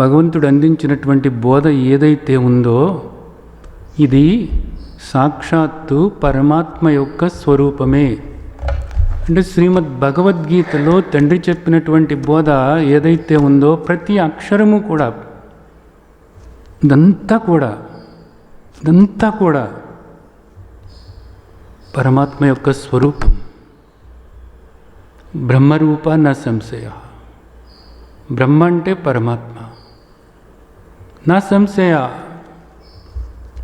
భగవంతుడు అందించినటువంటి బోధ ఏదైతే ఉందో, ఇది సాక్షాత్తు పరమాత్మ యొక్క స్వరూపమే. అంటే శ్రీమద్ భగవద్గీతలో తండ్రి చెప్పినటువంటి బోధ ఏదైతే ఉందో, ప్రతి అక్షరము కూడా, ఇదంతా కూడా పరమాత్మ యొక్క స్వరూపం. బ్రహ్మరూప నా సంశయ. బ్రహ్మ అంటే పరమాత్మ. నా సంశయ,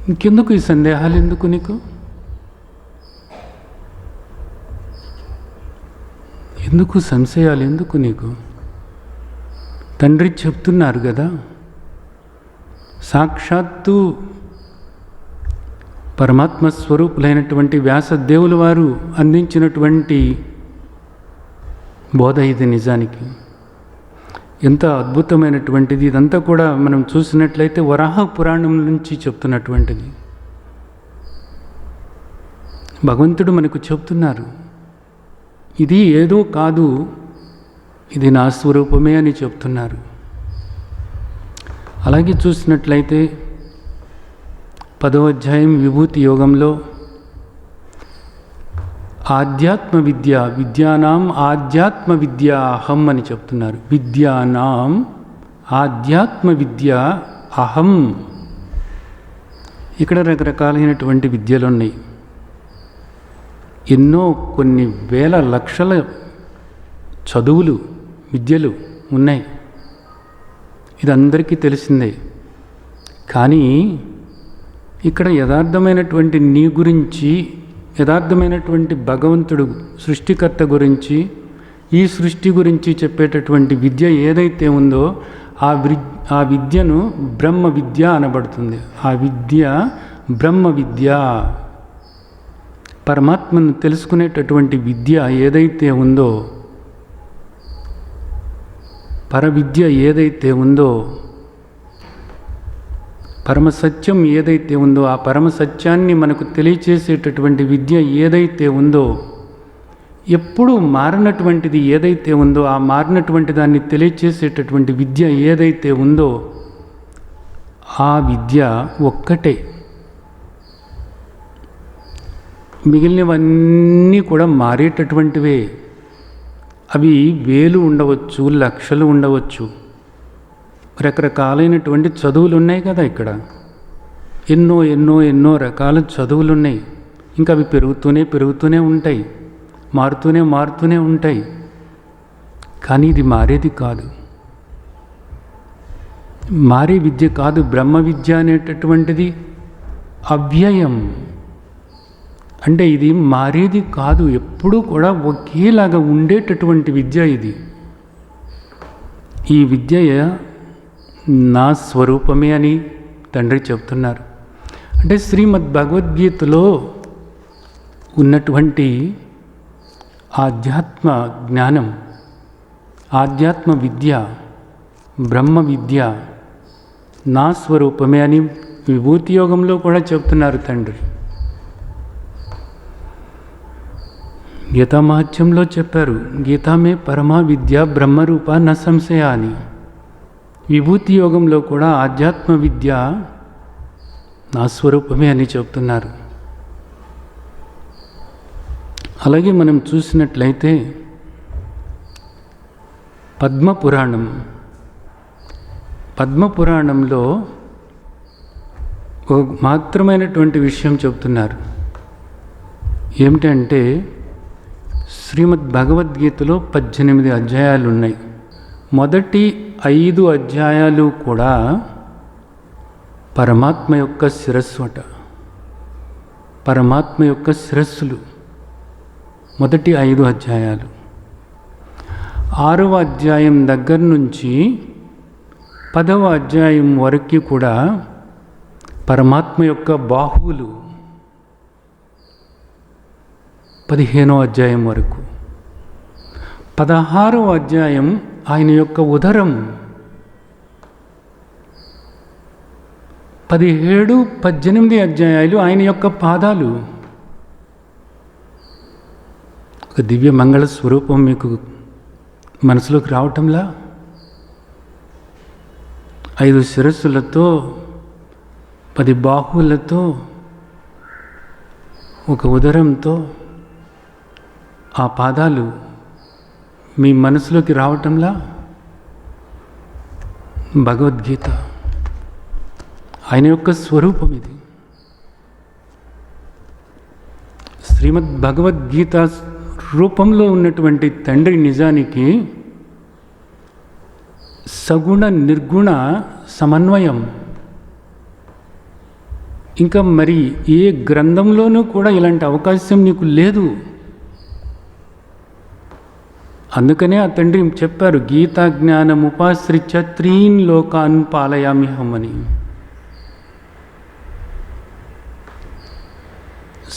ఇంకెందుకు ఈ సందేహాలు, ఎందుకు నీకు? ఎందుకు సంశయాలు, ఎందుకు నీకు? తండ్రి చెప్తున్నారు కదా, సాక్షాత్తు పరమాత్మ స్వరూపులైనటువంటి వ్యాసదేవుల వారు అందించినటువంటి బోధ ఇది. నిజానికి ఎంత అద్భుతమైనటువంటిది! ఇదంతా కూడా మనం చూసినట్లయితే వరాహ పురాణం నుంచి చెప్తున్నటువంటిది. భగవంతుడు మనకు చెప్తున్నారు, ఇది ఏదో కాదు, ఇది నా స్వరూపమే అని చెప్తున్నారు. అలాగే చూసినట్లయితే 10వ అధ్యాయం విభూతి యోగంలో ఆధ్యాత్మ విద్య, విద్యానాం ఆధ్యాత్మ విద్య అహం అని చెప్తున్నారు. విద్యానాం ఆధ్యాత్మ విద్య అహం. ఇక్కడ రకరకాలైనటువంటి విద్యలు ఉన్నాయి. ఎన్నో కొన్ని వేల లక్షల చదువులు, విద్యలు ఉన్నాయి. ఇది అందరికీ తెలిసిందే. కానీ ఇక్కడ యథార్థమైనటువంటి నీ గురించి, యథార్థమైనటువంటి భగవంతుడు సృష్టికర్త గురించి, ఈ సృష్టి గురించి చెప్పేటటువంటి విద్య ఏదైతే ఉందో ఆ విద్యను బ్రహ్మ విద్య అనబడుతుంది. ఆ విద్య బ్రహ్మ విద్య. పరమాత్మను తెలుసుకునేటటువంటి విద్య ఏదైతే ఉందో, పరవిద్య ఏదైతే ఉందో, పరమసత్యం ఏదైతే ఉందో, ఆ పరమసత్యాన్ని మనకు తెలియచేసేటటువంటి విద్య ఏదైతే ఉందో, ఎప్పుడూ మారినటువంటిది ఏదైతే ఉందో, ఆ మారినటువంటి దాన్ని తెలియచేసేటటువంటి విద్య ఏదైతే ఉందో, ఆ విద్య ఒక్కటే. మిగిలినవన్నీ కూడా మారేటటువంటివే. అవి వేలు ఉండవచ్చు, లక్షలు ఉండవచ్చు, రకరకాలైనటువంటి చదువులు ఉన్నాయి కదా. ఇక్కడ ఎన్నో ఎన్నో ఎన్నో రకాల చదువులు ఉన్నాయి. ఇంకా అవి పెరుగుతూనే ఉంటాయి, మారుతూనే ఉంటాయి. కానీ ఇది మారేది కాదు, మారే విద్య కాదు. బ్రహ్మ విద్య అనేటటువంటిది అవ్యయం. అంటే ఇది మారేది కాదు, ఎప్పుడూ కూడా ఒకేలాగా ఉండేటటువంటి విద్య ఇది. ఈ విద్య నా స్వరూపమే అని తండ్రి చెప్తున్నారు. అంటే శ్రీమద్ భగవద్గీతలో ఉన్నటువంటి ఆధ్యాత్మ జ్ఞానం, ఆధ్యాత్మ విద్య, బ్రహ్మ విద్య నా స్వరూపమే అని విభూతి యోగంలో కూడా చెప్తున్నారు తండ్రి. గీతా మహత్యంలో చెప్పారు, గీతామే పరమా విద్య బ్రహ్మరూప న సంశయ అని. విభూతి యోగంలో కూడా ఆధ్యాత్మ విద్య నా స్వరూపమే అని చెప్తున్నారు. అలాగే మనం చూసినట్లయితే పద్మపురాణంలో ఒక మాత్రమైనటువంటి విషయం చెప్తున్నారు. ఏమిటంటే శ్రీమద్ భగవద్గీతలో 18 అధ్యాయాలు ఉన్నాయి. మొదటి 5 అధ్యాయాలు కూడా పరమాత్మ యొక్క శిరస్సు అట. పరమాత్మ యొక్క శిరస్సులు మొదటి 5 అధ్యాయాలు. 6వ అధ్యాయం దగ్గర నుంచి 10వ అధ్యాయం వరకు కూడా పరమాత్మ యొక్క బాహువులు. 15వ అధ్యాయం వరకు. 16వ అధ్యాయం ఆయన యొక్క ఉదరం. 17, 18 అధ్యాయాలు ఆయన యొక్క పాదాలు. ఒక దివ్య మంగళ స్వరూపం మీకు మనసులోకి రావటంలా? 5 శిరస్సులతో, 10 బాహువులతో, ఒక ఉదరంతో ఆ పాదాలు మీ మనసులోకి రావటంలా? భగవద్గీత ఆయన యొక్క స్వరూపం ఇది. శ్రీమద్ భగవద్గీత రూపంలో ఉన్నటువంటి తండ్రి నిజానికి సగుణ నిర్గుణ సమన్వయం. ఇంకా మరి ఏ గ్రంథంలోనూ కూడా ఇలాంటి అవకాశం నీకు లేదు. అందుకనే ఆ తండ్రి చెప్పారు, గీతా జ్ఞానం ఉపాశ్రిత్య త్రీన్ లోకాన్ పాలయామ్యహం అని.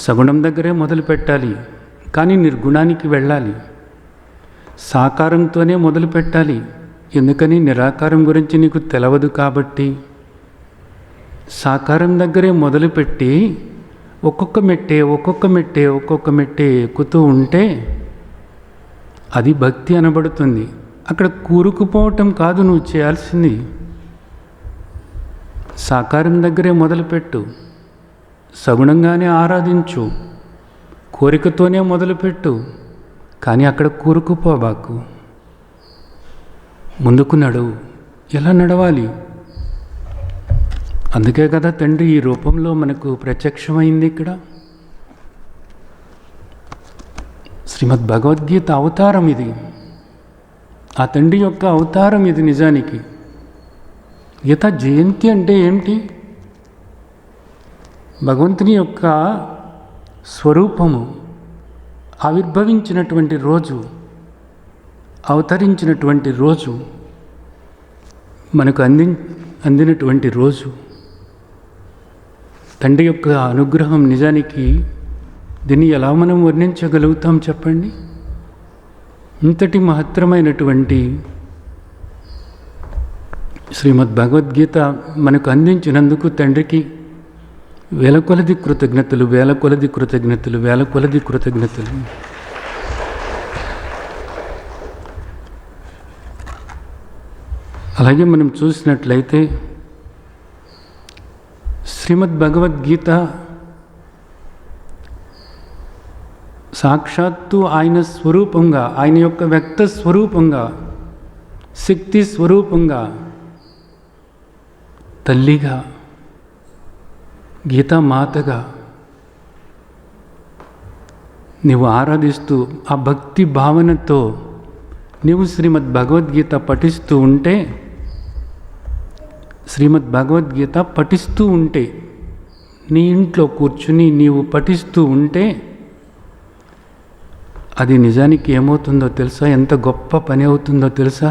సగుణం దగ్గరే మొదలు పెట్టాలి, కానీ నిర్గుణానికి వెళ్ళాలి. సాకారంతోనే మొదలు పెట్టాలి, ఎందుకని నిరాకారం గురించి నీకు తెలవదు కాబట్టి. సాకారం దగ్గరే మొదలుపెట్టి ఒక్కొక్క మెట్టే ఎక్కుతూ ఉంటే అది భక్తి అనబడుతుంది. అక్కడ కూరుకుపోవటం కాదు నువ్వు చేయాల్సింది. సాకారం దగ్గరే మొదలుపెట్టు, సగుణంగానే ఆరాధించు, కోరికతోనే మొదలుపెట్టు, కానీ అక్కడ కూరుకుపోబాకు. ముందుకు నడువు. ఎలా నడవాలి? అందుకే కదా తండ్రి ఈ రూపంలో మనకు ప్రత్యక్షమైంది. ఇక్కడ శ్రీమద్ భగవద్గీత అవతారం ఇది, ఆ తండ్రి యొక్క అవతారం ఇది. నిజానికి గీతా జయంతి అంటే ఏమిటి? భగవంతుని యొక్క స్వరూపము ఆవిర్భవించినటువంటి రోజు, అవతరించినటువంటి రోజు, మనకు అందినటువంటి రోజు. తండ్రి యొక్క అనుగ్రహం నిజానికి దీన్ని ఎలా మనం వర్ణించగలుగుతాం చెప్పండి? ఇంతటి మహత్తరమైనటువంటి శ్రీమద్ భగవద్గీత మనకు అందించినందుకు తండ్రికి వేల కొలది కృతజ్ఞతలు. అలాగే మనం చూసినట్లయితే శ్రీమద్ భగవద్గీత సాక్షాత్తు ఆయన స్వరూపంగా, ఆయన యొక్క వ్యక్త స్వరూపంగా, శక్తి స్వరూపంగా, తల్లిగా, గీతామాతగా నీవు ఆరాధిస్తూ ఆ భక్తి భావనతో నీవు శ్రీమద్ భగవద్గీత పఠిస్తూ ఉంటే, శ్రీమద్ భగవద్గీత పఠిస్తూ ఉంటే, నీ ఇంట్లో కూర్చుని నీవు పఠిస్తూ ఉంటే అది నిజానికి ఏమవుతుందో తెలుసా? ఎంత గొప్ప పని అవుతుందో తెలుసా?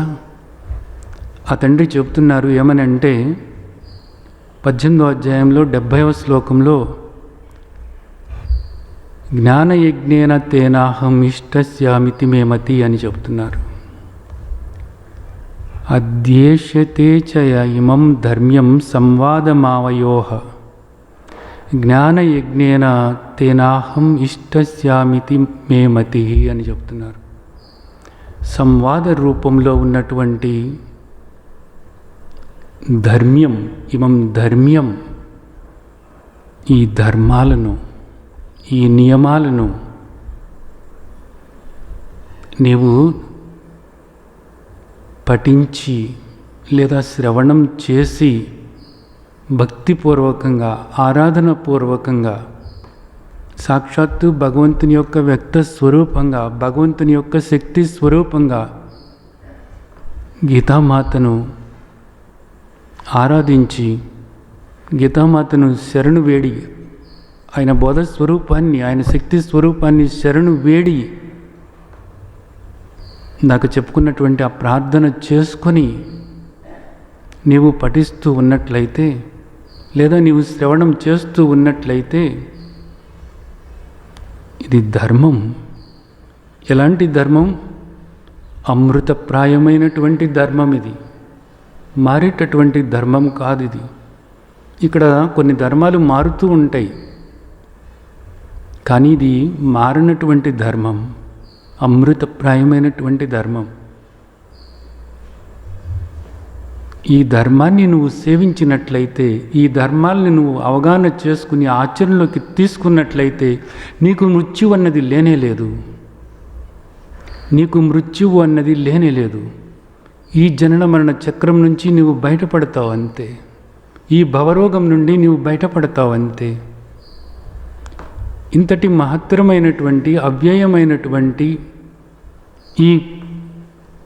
ఆ తండ్రి చెబుతున్నారు ఏమనంటే 18వ అధ్యాయంలో 70వ శ్లోకంలో, జ్ఞానయజ్ఞేన తేనాహం ఇష్టస్యామితి మే మతి అని చెబుతున్నారు. అధ్యేష్యతే చయ ఇమం ధర్మ్యం సంవాదమావయోః జ్ఞానయజ్ఞేన తేనాహం ఇష్టస్యామితి మే మతి అని చెప్తున్నారు. సంవాద రూపంలో ఉన్నటువంటి ధర్మ్యం, ఇమం ధర్మ్యం, ఈ ధర్మాలను, ఈ నియమాలను నీవు పఠించి లేదా శ్రవణం చేసి భక్తిపూర్వకంగా, ఆరాధనపూర్వకంగా, సాక్షాత్తు భగవంతుని యొక్క వ్యక్త స్వరూపంగా, భగవంతుని యొక్క శక్తి స్వరూపంగా గీతామాతను ఆరాధించి, గీతామాతను శరణు వేడి, ఆయన బోధ స్వరూపాన్ని, ఆయన శక్తి స్వరూపాన్ని శరణు వేడి నాకు చెప్పుకున్నటువంటి ఆ ప్రార్థన చేసుకొని నీవు పఠిస్తూ ఉన్నట్లయితే, లేదా నీవు శ్రవణం చేస్తూ ఉన్నట్లయితే, ఇది ధర్మం. ఎలాంటి ధర్మం? అమృతప్రాయమైనటువంటి ధర్మం. ఇది మారేటటువంటి ధర్మం కాదు. ఇది ఇక్కడ కొన్ని ధర్మాలు మారుతూ ఉంటాయి, కానీ ఇది మారినటువంటి ధర్మం, అమృతప్రాయమైనటువంటి ధర్మం. ఈ ధర్మాన్ని నువ్వు సేవించినట్లయితే, ఈ ధర్మాల్ని నువ్వు అవగాహన చేసుకుని ఆచరణలోకి తీసుకున్నట్లయితే నీకు మృత్యువు అన్నది లేనే లేదు. నీకు మృత్యువు అన్నది లేనే లేదు. ఈ జనన మరణ చక్రం నుంచి నువ్వు బయటపడతావు అంతే. ఈ భవరోగం నుండి నువ్వు బయటపడతావు అంతే. ఇంతటి మహత్తరమైనటువంటి అవ్యయమైనటువంటి ఈ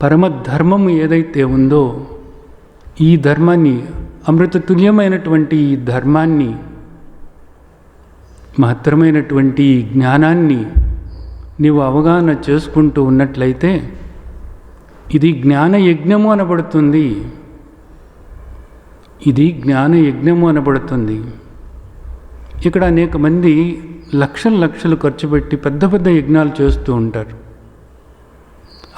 పరమధర్మము ఏదైతే ఉందో ఈ ధర్మాన్ని, అమృతతుల్యమైనటువంటి ఈ ధర్మాన్ని, మహత్తరమైనటువంటి ఈ జ్ఞానాన్ని నీవు అవగాహన చేసుకుంటూ ఉన్నట్లయితే ఇది జ్ఞానయజ్ఞము అనబడుతుంది. ఇది జ్ఞానయజ్ఞము అనబడుతుంది. ఇక్కడ అనేక మంది లక్షలు ఖర్చు పెట్టి పెద్ద పెద్ద యజ్ఞాలు చేస్తూ ఉంటారు.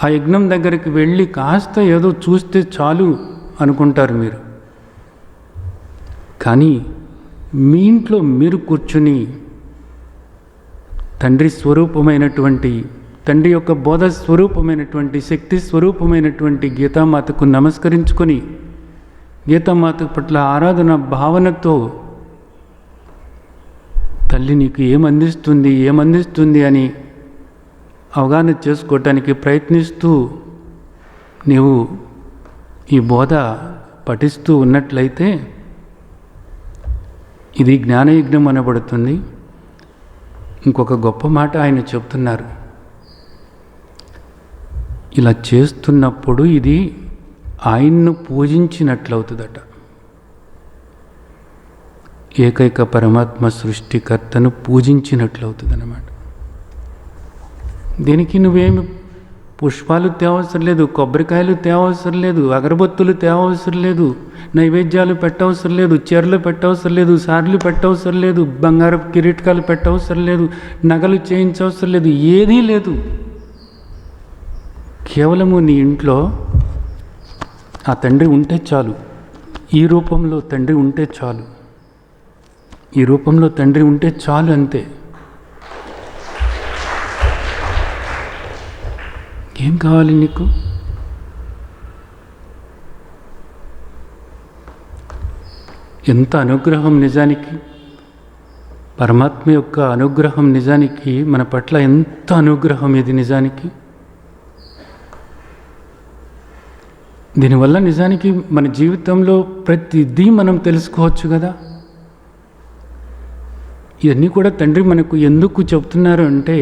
ఆ యజ్ఞం దగ్గరికి వెళ్ళి కాస్త ఏదో చూస్తే చాలు అనుకుంటారు మీరు. కానీ మీ ఇంట్లో మీరు కూర్చుని తండ్రి స్వరూపమైనటువంటి, తండ్రి యొక్క బోధ స్వరూపమైనటువంటి, శక్తి స్వరూపమైనటువంటి గీతామాతకు నమస్కరించుకొని గీతామాత పట్ల ఆరాధన భావనతో తల్లి నీకు ఏమందిస్తుంది అని అవగాహన చేసుకోవటానికి ప్రయత్నిస్తూ నీవు ఈ బోధ పఠిస్తూ ఉన్నట్లయితే ఇది జ్ఞానయజ్ఞం అనబడుతుంది. ఇంకొక గొప్ప మాట ఆయన చెప్తున్నారు. ఇలా చేస్తున్నప్పుడు ఇది ఆయన్ను పూజించినట్లవుతుందట. ఏకైక పరమాత్మ సృష్టికర్తను పూజించినట్లవుతుందన్నమాట. దీనికి నువ్వేమి పుష్పాలు తేవసరం లేదు, కొబ్బరికాయలు తేవసరం లేదు, అగరబత్తులు తేవసరం లేదు, నైవేద్యాలు పెట్టవసరం లేదు, చీరలు పెట్టవసరం లేదు, సార్లు పెట్టవసరం లేదు, బంగారు కిరీటకాలు పెట్టవసరం లేదు, నగలు చేయించవసరం లేదు, ఏదీ లేదు. కేవలము నీ ఇంట్లో ఆ తండ్రి ఉంటే చాలు. ఈ రూపంలో తండ్రి ఉంటే చాలు. ఈ రూపంలో తండ్రి ఉంటే చాలు, అంతే. ఏం కావాలి నీకు? ఎంత అనుగ్రహం నిజానికి! పరమాత్మ యొక్క అనుగ్రహం నిజానికి మన పట్ల ఎంత అనుగ్రహం ఇది నిజానికి. దీనివల్ల నిజానికి మన జీవితంలో ప్రతిదీ మనం తెలుసుకోవచ్చు కదా. ఇవన్నీ కూడా తండ్రి మనకు ఎందుకు చెప్తున్నారు అంటే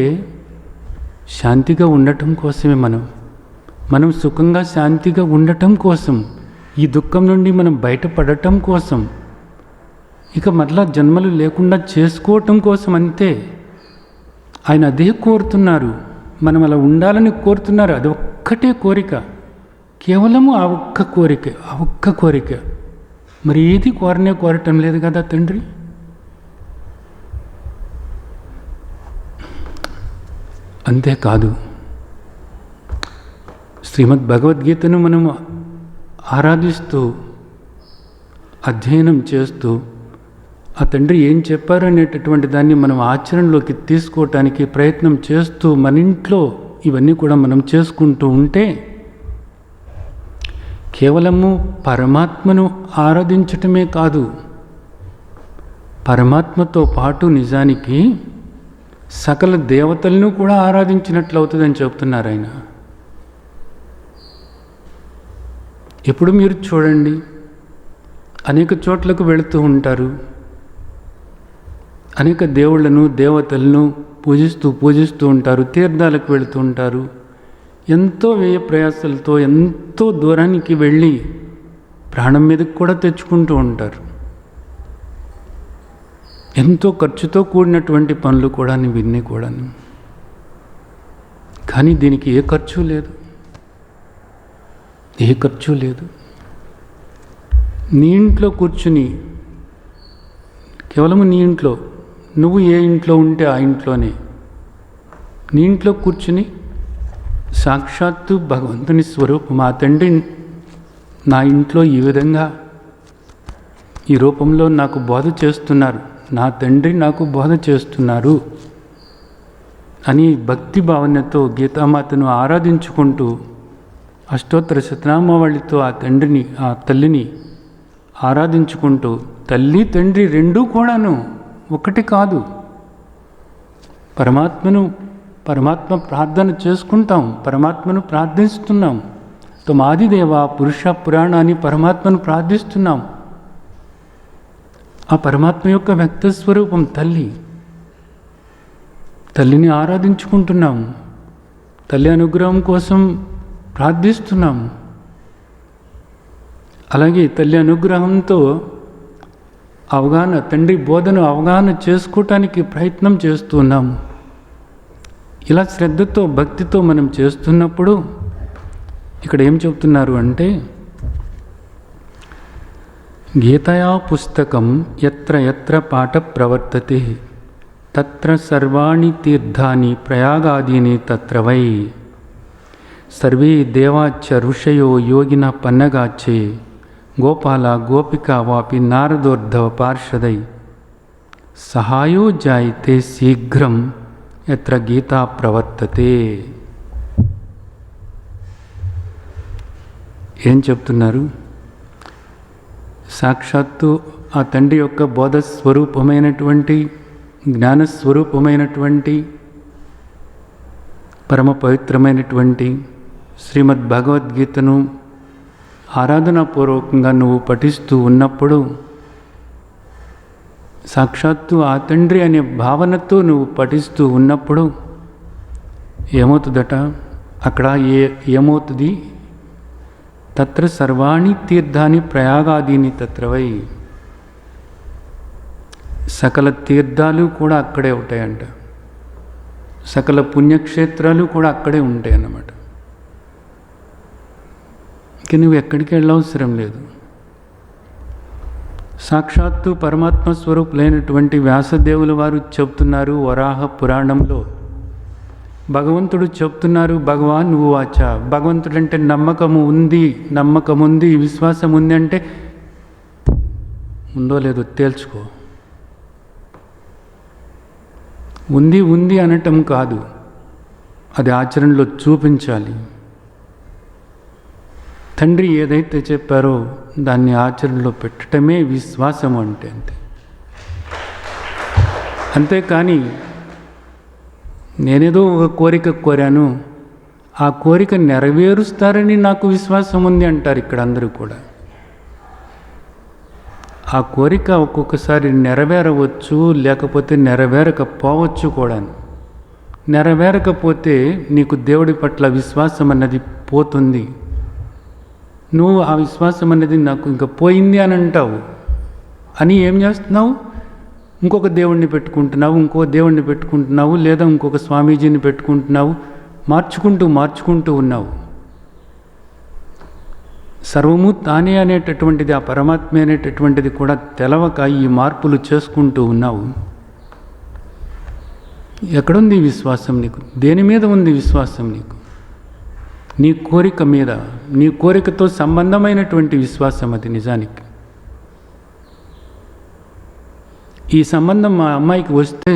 శాంతిగా ఉండటం కోసమే. మనం సుఖంగా శాంతిగా ఉండటం కోసం, ఈ దుఃఖం నుండి మనం బయటపడటం కోసం, ఇక మరలా జన్మలు లేకుండా చేసుకోవటం కోసం, అంతే. ఆయన అదే కోరుతున్నారు. మనం అలా ఉండాలని కోరుతున్నారు. అది ఒక్కటే కోరిక, కేవలము ఆ ఒక్క కోరిక. మరి ఏది కోరటం లేదు కదా తండ్రి. అంతేకాదు, శ్రీమద్ భగవద్గీతను మనం ఆరాధిస్తూ, అధ్యయనం చేస్తూ, ఆ తండ్రి ఏం చెప్పారు అనేటటువంటి దాన్ని మనం ఆచరణలోకి తీసుకోవటానికి ప్రయత్నం చేస్తూ, మన ఇంట్లో ఇవన్నీ కూడా మనం చేసుకుంటూ ఉంటే కేవలము పరమాత్మను ఆరాధించటమే కాదు, పరమాత్మతో పాటు నిజానికి సకల దేవతలను కూడా ఆరాధించినట్లు అవుతుందని చెప్తున్నారు ఆయన. ఎప్పుడు మీరు చూడండి, అనేక చోట్లకు వెళుతూ ఉంటారు, అనేక దేవుళ్లను దేవతలను పూజిస్తూ ఉంటారు, తీర్థాలకు వెళుతూ ఉంటారు, ఎంతో వ్యయ ప్రయాసాలతో ఎంతో దూరానికి వెళ్ళి ప్రాణం మీదకి కూడా తెచ్చుకుంటూ ఉంటారు. ఎంతో ఖర్చుతో కూడినటువంటి పనులు కూడా ఇవన్నీ కూడాను. కానీ దీనికి ఏ ఖర్చు లేదు. నీ ఇంట్లో కూర్చుని, కేవలము నీ ఇంట్లో, నువ్వు ఏ ఇంట్లో ఉంటే ఆ ఇంట్లోనే, నీ ఇంట్లో కూర్చుని సాక్షాత్తు భగవంతుని స్వరూపం మా తండ్రి నా ఇంట్లో ఈ విధంగా ఈ రూపంలో నాకు బోధ చేస్తున్నారు, నా తండ్రి నాకు బోధ చేస్తున్నారు అని భక్తి భావనతో గీతామాతను ఆరాధించుకుంటూ అష్టోత్తర శతనామావళితో ఆ తండ్రిని, ఆ తల్లిని ఆరాధించుకుంటూ, తల్లి తండ్రి రెండూ కూడాను ఒకటి కాదు. పరమాత్మ ప్రార్థన చేసుకుంటాం, పరమాత్మను ప్రార్థిస్తున్నాం. తమాదిదేవ పురుష పురాణ అని పరమాత్మను ప్రార్థిస్తున్నాం. ఆ పరమాత్మ యొక్క వ్యక్త స్వరూపం తల్లి. తల్లిని ఆరాధించుకుంటున్నాము, తల్లి అనుగ్రహం కోసం ప్రార్థిస్తున్నాము. అలాగే తల్లి అనుగ్రహంతో అవగాహన, తండ్రి బోధను అవగాహన చేసుకోవటానికి ప్రయత్నం చేస్తున్నాము. ఇలా శ్రద్ధతో భక్తితో మనం చేస్తున్నప్పుడు ఇక్కడ ఏం చెప్తున్నారు అంటే, గీతయా పుస్తకం ఎత్ర ఎత్ర పాఠ ప్రవర్తతే తత్ర సర్వాణి తీర్థాని ప్రయాగాదీని తత్ర వై సర్వే దేవాచ్చ ఋషయో యోగిన పన్నగాచ్చే గోపాల గోపిక వాపి నారదోర్ధవ పార్షదై సహాయో జాయితే శీఘ్రం ఎత్ర గీతా ప్రవర్తతే. ఏం చెప్తున్నారు? సాక్షాత్తు ఆ తండ్రి యొక్క బోధస్వరూపమైనటువంటి, జ్ఞానస్వరూపమైనటువంటి, పరమ పవిత్రమైనటువంటి శ్రీమద్ భగవద్గీతను ఆరాధనాపూర్వకంగా నువ్వు పఠిస్తూ ఉన్నప్పుడు, సాక్షాత్తు ఆ తండ్రి అనే భావనతో నువ్వు పఠిస్తూ ఉన్నప్పుడు ఏమవుతుందట? అక్కడ ఏమవుతుంది? తత్ర సర్వాణి తీర్థాని ప్రయాగాదీని తత్రవై, సకల తీర్థాలు కూడా అక్కడే ఉంటాయంట, సకల పుణ్యక్షేత్రాలు కూడా అక్కడే ఉంటాయి అన్నమాట. ఇంక నువ్వు ఎక్కడికి వెళ్ళవసరం లేదు. సాక్షాత్తు పరమాత్మ స్వరూపులైనటువంటి వ్యాసదేవుల వారు చెప్తున్నారు వరాహ పురాణంలో, భగవంతుడు చెప్తున్నారు, భగవాన్ ఉవాచ, భగవంతుడంటే నమ్మకం ఉంది, విశ్వాసం ఉంది అంటే ఉందో లేదో తేల్చుకో. ఉంది అనటం కాదు, అది ఆచరణలో చూపించాలి. తండ్రి ఏదైతే చెప్పారో దాన్ని ఆచరణలో పెట్టడమే విశ్వాసం అంటే. అంతేకాని నేనేదో ఒక కోరిక కోరాను, ఆ కోరిక నెరవేరుస్తారని నాకు విశ్వాసం ఉంది అంటారు ఇక్కడ అందరూ కూడా. ఆ కోరిక ఒక్కొక్కసారి నెరవేరవచ్చు, లేకపోతే నెరవేరకపోవచ్చు కూడా. నెరవేరకపోతే నీకు దేవుడి పట్ల విశ్వాసం అన్నది పోతుంది. నువ్వు ఆ విశ్వాసం అనేది నాకు ఇంకా పోయింది అని అంటావు. అని ఏం చేస్తున్నావు? ఇంకొక దేవుణ్ణి పెట్టుకుంటున్నావు, లేదా ఇంకొక స్వామీజీని పెట్టుకుంటున్నావు, మార్చుకుంటూ ఉన్నావు. సర్వము తానే అనేటటువంటిది, ఆ పరమాత్మ అనేటటువంటిది కూడా తెలవక ఈ మార్పులు చేసుకుంటూ ఉన్నావు. ఎక్కడుంది విశ్వాసం నీకు? దేని మీద ఉంది విశ్వాసం నీకు? నీ కోరిక మీద, నీ కోరికతో సంబంధమైనటువంటి విశ్వాసం అది. నిజానికి ఈ సంబంధం మా అమ్మాయికి వస్తే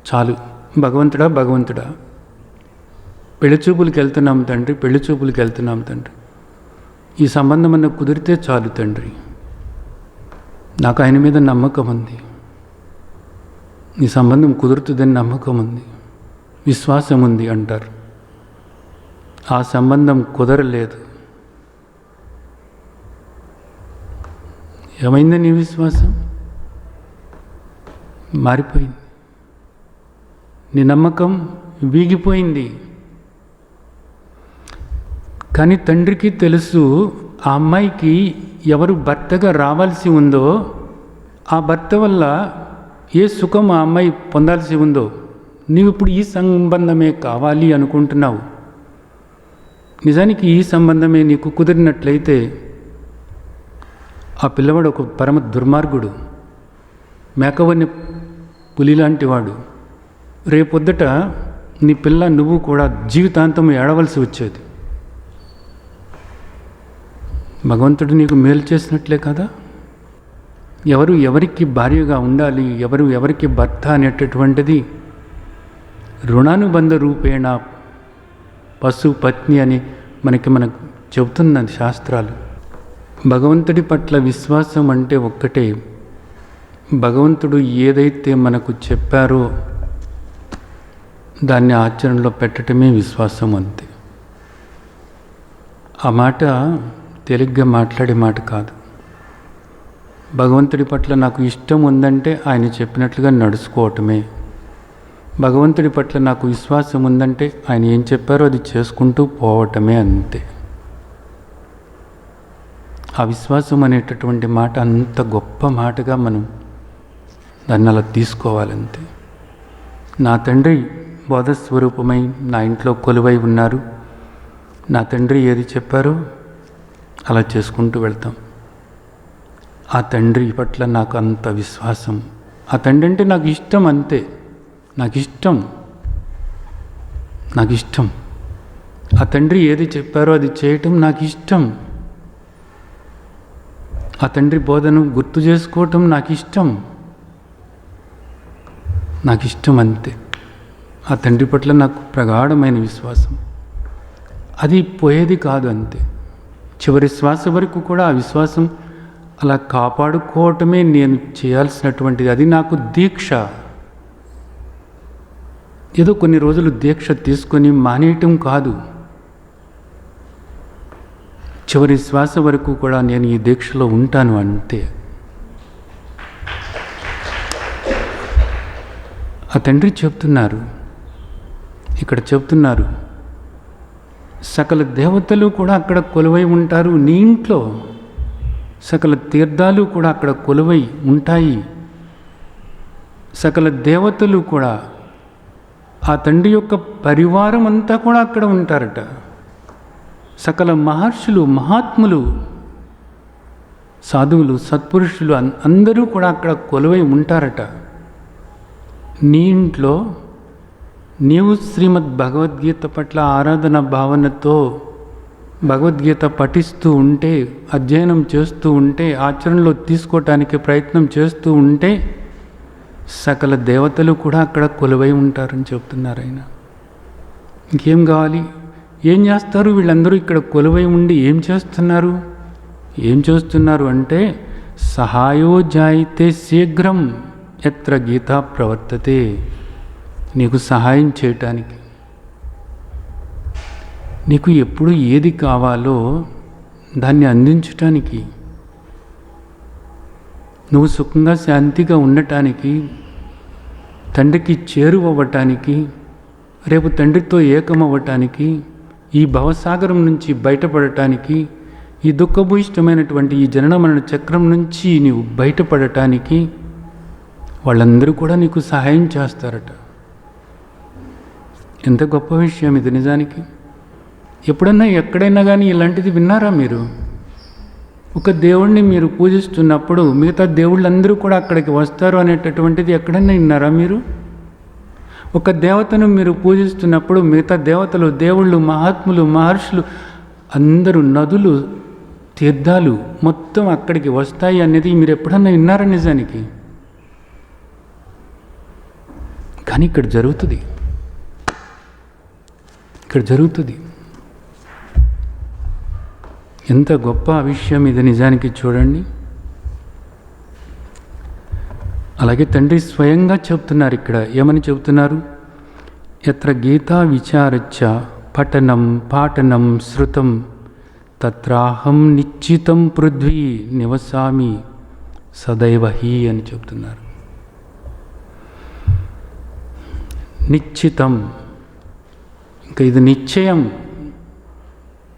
చాలు, భగవంతుడా పెళ్లి చూపులకు వెళ్తున్నాం తండ్రి, ఈ సంబంధం అన్న కుదిరితే చాలు తండ్రి, నాకు ఆయన మీద నమ్మకం ఉంది, ఈ సంబంధం కుదురుతుందని నమ్మకం ఉంది, విశ్వాసం ఉంది అంటారు. ఆ సంబంధం కుదరలేదు. ఏమైంది? నీ విశ్వాసం మారిపోయింది, నీ నమ్మకం వీగిపోయింది. కానీ తండ్రికి తెలుసు ఆ అమ్మాయికి ఎవరు భర్తగా రావాల్సి ఉందో, ఆ భర్త వల్ల ఏ సుఖం ఆ అమ్మాయి పొందాల్సి ఉందో, నీవు ఇప్పుడు ఈ సంబంధమే కావాలి అనుకుంటున్నావు. నిజానికి ఈ సంబంధమే నీకు కుదిరినట్లయితే ఆ పిల్లవాడు ఒక పరమ దుర్మార్గుడు, మేకవని పులి లాంటి వాడు. రేపొద్దుట నీ పిల్ల నువ్వు కూడా జీవితాంతం ఏడవలసి వచ్చేది. భగవంతుడు నీకు మేలు చేసినట్లే కదా. ఎవరికి భార్యగా ఉండాలి, ఎవరికి భర్త అనేటటువంటిది రుణానుబంధ రూపేణ పశు పత్ని అని మనకు చెబుతున్నది శాస్త్రాలు. భగవంతుడి పట్ల విశ్వాసం అంటే ఒక్కటే, భగవంతుడు ఏదైతే మనకు చెప్పారో దాన్ని ఆచరణలో పెట్టడమే విశ్వాసం అంతే. ఆ మాట తేలిగ్గా మాట్లాడే మాట కాదు. భగవంతుడి పట్ల నాకు ఇష్టం ఉందంటే ఆయన చెప్పినట్లుగా నడుచుకోవటమే. భగవంతుడి పట్ల నాకు విశ్వాసం ఉందంటే ఆయన ఏం చెప్పారో అది చేసుకుంటూ పోవటమే, అంతే. ఆ విశ్వాసం అనేటటువంటి మాట అంత గొప్ప మాటగా మనం దాన్ని అలా తీసుకోవాలంతే. నా తండ్రి బోధస్వరూపమై నా ఇంట్లో కొలువై ఉన్నారు, నా తండ్రి ఏది చెప్పారో అలా చేసుకుంటూ వెళ్తాం. ఆ తండ్రి పట్ల నాకు అంత విశ్వాసం. ఆ తండ్రి అంటే నాకు ఇష్టం, అంతే. నాకు ఇష్టం. ఆ తండ్రి ఏది చెప్పారో అది చేయటం నాకు ఇష్టం. ఆ తండ్రి బోధను గుర్తు చేసుకోవటం నాకు ఇష్టం, అంతే. ఆ తండ్రి పట్ల నాకు ప్రగాఢమైన విశ్వాసం. అది పోయేది కాదు, అంతే. చివరి శ్వాస వరకు కూడా ఆ విశ్వాసం అలా కాపాడుకోవటమే నేను చేయాల్సినటువంటిది. అది నాకు దీక్ష. ఏదో కొన్ని రోజులు దీక్ష తీసుకొని మానేయటం కాదు. చివరి శ్వాస వరకు కూడా నేను ఈ దీక్షలో ఉంటాను, అంతే. ఆ తండ్రి చెప్తున్నారు, ఇక్కడ చెప్తున్నారు, సకల దేవతలు కూడా అక్కడ కొలువై ఉంటారు నీ ఇంట్లో. సకల తీర్థాలు కూడా అక్కడ కొలువై ఉంటాయి. సకల దేవతలు కూడా, ఆ తండ్రి యొక్క పరివారం అంతా కూడా అక్కడ ఉంటారట. సకల మహర్షులు, మహాత్ములు, సాధువులు, సత్పురుషులు అందరూ కూడా అక్కడ కొలువై ఉంటారట. నీ ఇంట్లో నీవు శ్రీమద్ భగవద్గీత పట్ల ఆరాధన భావనతో భగవద్గీత పఠిస్తూ ఉంటే, అధ్యయనం చేస్తూ ఉంటే, ఆచరణలో తీసుకోవటానికి ప్రయత్నం చేస్తూ ఉంటే సకల దేవతలు కూడా అక్కడ కొలువై ఉంటారని చెప్తున్నారు ఆయన. ఇంకేం కావాలి? ఏం చేస్తారు వీళ్ళందరూ ఇక్కడ కొలువై ఉండి? ఏం చేస్తున్నారు అంటే సహాయో జాయితే శీఘ్రం ఎత్ర గీత ప్రవర్తతే. నీకు సహాయం చేయటానికి, నీకు ఎప్పుడు ఏది కావాలో దాన్ని అందించటానికి, నువ్వు సుఖంగా శాంతిగా ఉండటానికి, తండ్రికి చేరువవ్వటానికి, రేపు తండ్రితో ఏకమవ్వటానికి, ఈ భవసాగరం నుంచి బయటపడటానికి, ఈ దుఃఖభూయిష్టమైనటువంటి ఈ జనన మరణ చక్రం నుంచి నీవు బయటపడటానికి వాళ్ళందరూ కూడా నీకు సహాయం చేస్తారట. ఎంత గొప్ప విషయం ఇది నిజానికి. ఎప్పుడన్నా ఎక్కడైనా కానీ ఇలాంటిది విన్నారా మీరు? ఒక దేవుణ్ణి మీరు పూజిస్తున్నప్పుడు మిగతా దేవుళ్ళందరూ కూడా అక్కడికి వస్తారు అనేటటువంటిది ఎక్కడన్నా విన్నారా మీరు? ఒక దేవతను మీరు పూజిస్తున్నప్పుడు మిగతా దేవతలు, దేవుళ్ళు, మహాత్ములు, మహర్షులు అందరూ, నదులు, తీర్థాలు మొత్తం అక్కడికి వస్తాయి అనేది మీరు ఎప్పుడన్నా విన్నారా నిజానికి? కానీ ఇక్కడ జరుగుతుంది. ఎంత గొప్ప విషయం ఇది నిజానికి. చూడండి, అలాగే తండ్రి స్వయంగా చెప్తున్నారు ఇక్కడ. ఏమని చెప్తున్నారు? యత్ర గీతా విచారచ్చ పఠనం పాఠనం శృతం తత్రాహం నిశ్చితం పృథ్వీ నివసామి సదైవహి అని చెప్తున్నారు. నిశ్చితం, ఇంకా ఇది నిశ్చయం,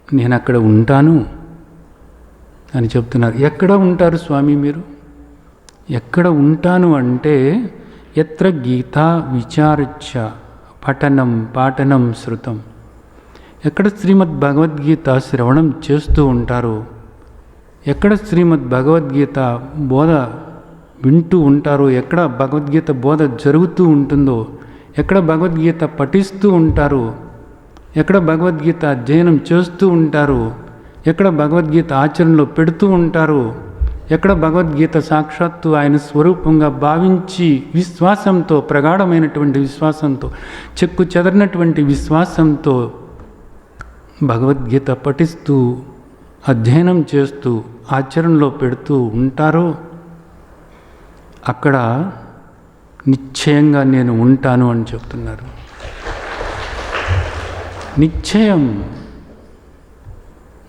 నేను అక్కడ ఉంటాను అని చెప్తున్నారు. ఎక్కడ ఉంటారు స్వామి మీరు? ఎక్కడ ఉంటాను అంటే ఎత్ర గీతా విచారచ్చ పఠనం పాఠనం శృతం. ఎక్కడ శ్రీమద్ భగవద్గీత శ్రవణం చేస్తూ ఉంటారో, ఎక్కడ శ్రీమద్ భగవద్గీత బోధ వింటూ ఉంటారో, ఎక్కడ భగవద్గీత బోధ జరుగుతూ ఉంటుందో, ఎక్కడ భగవద్గీత పఠిస్తూ ఉంటారో, ఎక్కడ భగవద్గీత అధ్యయనం చేస్తూ ఉంటారో, ఎక్కడ భగవద్గీత ఆచరణలో పెడుతూ ఉంటారో, ఎక్కడ భగవద్గీత సాక్షాత్తు ఆయన స్వరూపంగా భావించి విశ్వాసంతో, ప్రగాఢమైనటువంటి విశ్వాసంతో, చెక్కు చెదరినటువంటి విశ్వాసంతో భగవద్గీత పఠిస్తూ అధ్యయనం చేస్తూ ఆచరణలో పెడుతూ ఉంటారో అక్కడ నిశ్చయంగా నేను ఉంటాను అని చెప్తున్నారు.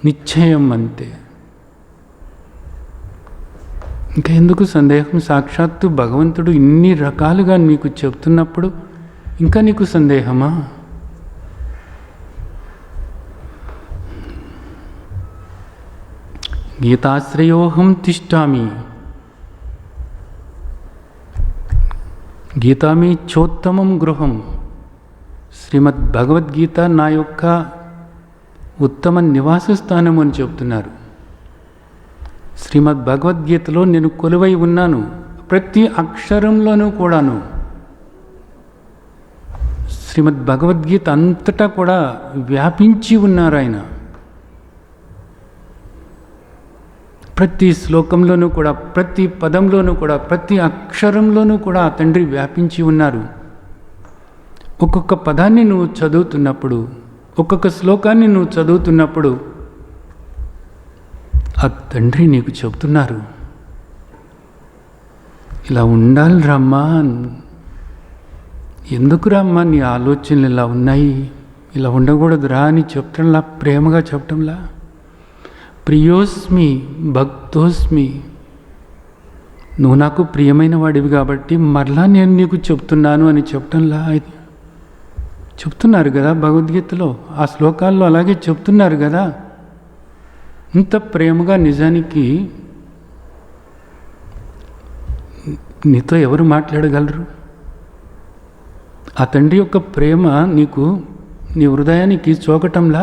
నిశ్చయం అంతే. ఇంకా ఎందుకు సందేహం? సాక్షాత్తు భగవంతుడు ఇన్ని రకాలుగా మీకు చెప్తున్నప్పుడు ఇంకా నీకు సందేహమా? గీతాశ్రయోహం తిష్టామి, గీతామి చోత్తమం గృహం. శ్రీమద్ భగవద్గీత నా యొక్క ఉత్తమ నివాస స్థానం అని చెప్తున్నారు. శ్రీమద్ భగవద్గీతలో నేను కొలువై ఉన్నాను, ప్రతి అక్షరంలోనూ కూడాను. శ్రీమద్ భగవద్గీత అంతటా కూడా వ్యాపించి ఉన్నారు ఆయన. ప్రతి శ్లోకంలోనూ కూడా, ప్రతి పదంలోనూ కూడా, ప్రతి అక్షరంలోనూ కూడా ఆ తండ్రి వ్యాపించి ఉన్నారు. ఒక్కొక్క పదాన్ని నువ్వు చదువుతున్నప్పుడు, ఒక్కొక్క శ్లోకాన్ని నువ్వు చదువుతున్నప్పుడు ఆ తండ్రి నీకు చెబుతున్నారు, ఇలా ఉండాలి రామ్మా, ఎందుకు రామ్మా నీ ఆలోచనలు ఇలా ఉన్నాయి, ఇలా ఉండకూడదురా అని చెప్పటంలా, ప్రేమగా చెప్పటంలా. ప్రియోస్మి భక్తోస్మి, నువ్వు నాకు ప్రియమైన వాడివి కాబట్టి మరలా నేను నీకు చెప్తున్నాను అని చెప్పటంలా చెప్తున్నారు కదా భగవద్గీతలో. ఆ శ్లోకాల్లో అలాగే చెప్తున్నారు కదా. ఇంత ప్రేమగా నిజానికి నీతో ఎవరు మాట్లాడగలరు? ఆ తండ్రి యొక్క ప్రేమ నీకు నీ హృదయానికి సోకటంలా,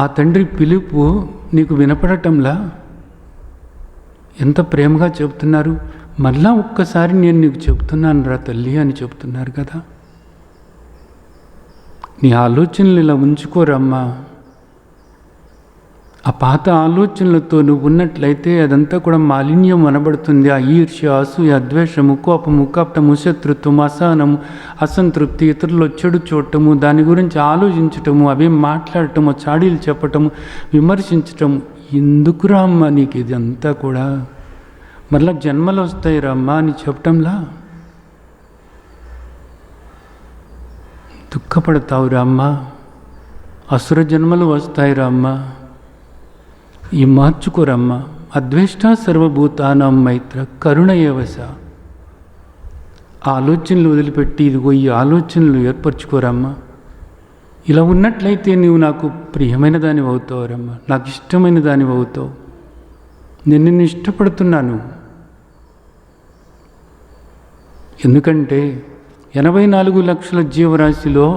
ఆ తండ్రి పిలుపు నీకు వినపడటంలా ఎంత ప్రేమగా చెబుతున్నారు. మళ్ళా ఒక్కసారి నేను నీకు చెప్తున్నాను రా తల్లి అని చెప్తున్నారు కదా. నీ ఆలోచనలు ఇలా ఉంచుకోరమ్మా. ఆ పాత ఆలోచనలతో నువ్వు ఉన్నట్లయితే అదంతా కూడా మాలిన్యం అనబడుతుంది. ఆ ఈర్ష్య, అసూయ, ద్వేషము, కోపము, కపటము, శత్రుత్వము, అసహనము, అసంతృప్తి, ఇతరుల్లో చెడు చూడటము, దాని గురించి ఆలోచించటము, అవి మాట్లాడటము, చాడీలు చెప్పటము, విమర్శించటము. ఎందుకు రామ్మా నీకు ఇది అంతా కూడా? మరలా జన్మలు వస్తాయి రామ్మా అని చెప్పటంలా. దుఃఖపడతావు రామ్మా, అసుర జన్మలు వస్తాయి రామ్మా, ఈ మార్చుకోరమ్మా. అద్వేష్ట సర్వభూతానాం మైత్ర కరుణ ఏవస. ఆలోచనలు వదిలిపెట్టి ఇదిగో ఈ ఆలోచనలు ఏర్పరచుకోరమ్మా. ఇలా ఉన్నట్లయితే నీవు నాకు ప్రియమైన దానివి అవుతావురమ్మా, నాకు ఇష్టమైన దానివి అవుతావు. నేను నిన్ను ఇష్టపడుతున్నాను. ఎందుకంటే 84 లక్షల జీవరాశిలో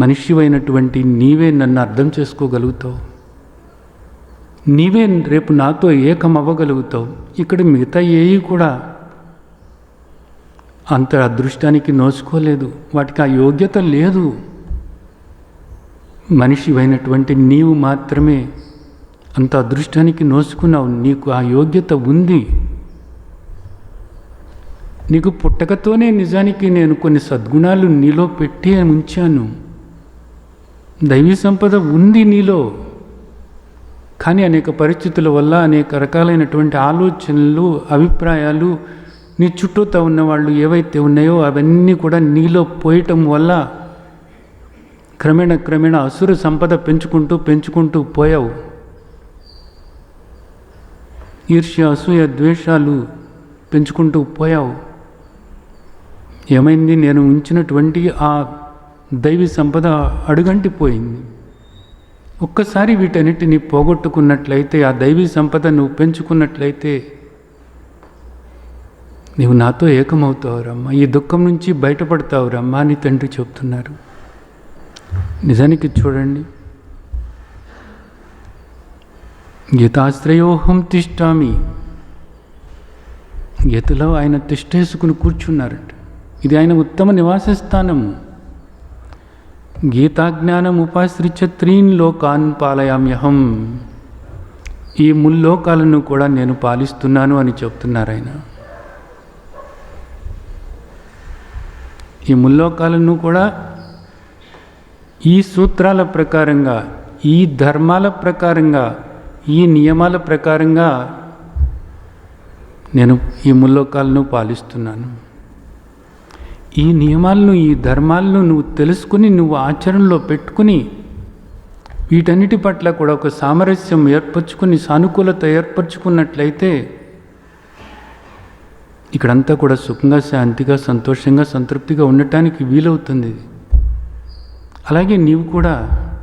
మనిషివైనటువంటి నీవే నన్ను అర్థం చేసుకోగలుగుతావు. నీవే రేపు నాతో ఏకమవ్వగలుగుతావు. ఇక్కడ మిగతా ఏవి కూడా అంత అదృష్టానికి నోచుకోలేదు, వాటికి ఆ యోగ్యత లేదు. మనిషివైనటువంటి నీవు మాత్రమే అంత అదృష్టానికి నోచుకున్నావు. నీకు ఆ యోగ్యత ఉంది. నీకు పుట్టకతోనే నిజానికి నేను కొన్ని సద్గుణాలు నీలో పెట్టి ఉంచాను. దైవీ సంపద ఉంది నీలో. కానీ అనేక పరిస్థితుల వల్ల అనేక రకాలైనటువంటి ఆలోచనలు, అభిప్రాయాలు, నీ చుట్టూతో ఉన్నవాళ్ళు ఏవైతే ఉన్నాయో అవన్నీ కూడా నీలో పోయటం వల్ల క్రమేణా అసుర సంపద పెంచుకుంటూ పోయావు. ఈర్ష్య, అసూయ, ద్వేషాలు పెంచుకుంటూ పోయావు. ఏమైంది? నేను ఉంచినటువంటి ఆ దైవీ సంపద అడుగంటిపోయింది. ఒక్కసారి వీటన్నిటిని పోగొట్టుకున్నట్లయితే, ఆ దైవీ సంపద నువ్వు పెంచుకున్నట్లయితే నీవు నాతో ఏకమవుతావురమ్మా, ఈ దుఃఖం నుంచి బయటపడతావురమ్మా అని తండ్రి చెప్తున్నారు. నిజానికి చూడండి, గీతాశ్రయోహం తిష్టామి, గీతలో ఆయన తిష్టేసుకుని కూర్చున్నారట. ఇది ఆయన ఉత్తమ నివాస స్థానము. గీతాజ్ఞానం ఉపాశ్రిత్య 3 లోకాన్ పాలయామ్యహం, ఈ 3 లోకాలను కూడా నేను పాలిస్తున్నాను అని చెప్తున్నారు ఆయన. ఈ 3 లోకాలను కూడా ఈ సూత్రాల ప్రకారంగా, ఈ ధర్మాల ప్రకారంగా, ఈ నియమాల ప్రకారంగా నేను ఈ 3 లోకాలను పాలిస్తున్నాను. ఈ నియమాలను, ఈ ధర్మాలను నువ్వు తెలుసుకుని, నువ్వు ఆచరణలో పెట్టుకుని, వీటన్నిటి పట్ల కూడా ఒక సామరస్యం ఏర్పరచుకుని, సానుకూలత ఏర్పరచుకున్నట్లయితే ఇక్కడంతా కూడా సుఖంగా, శాంతిగా, సంతోషంగా, సంతృప్తిగా ఉండటానికి వీలవుతుంది. అలాగే నీవు కూడా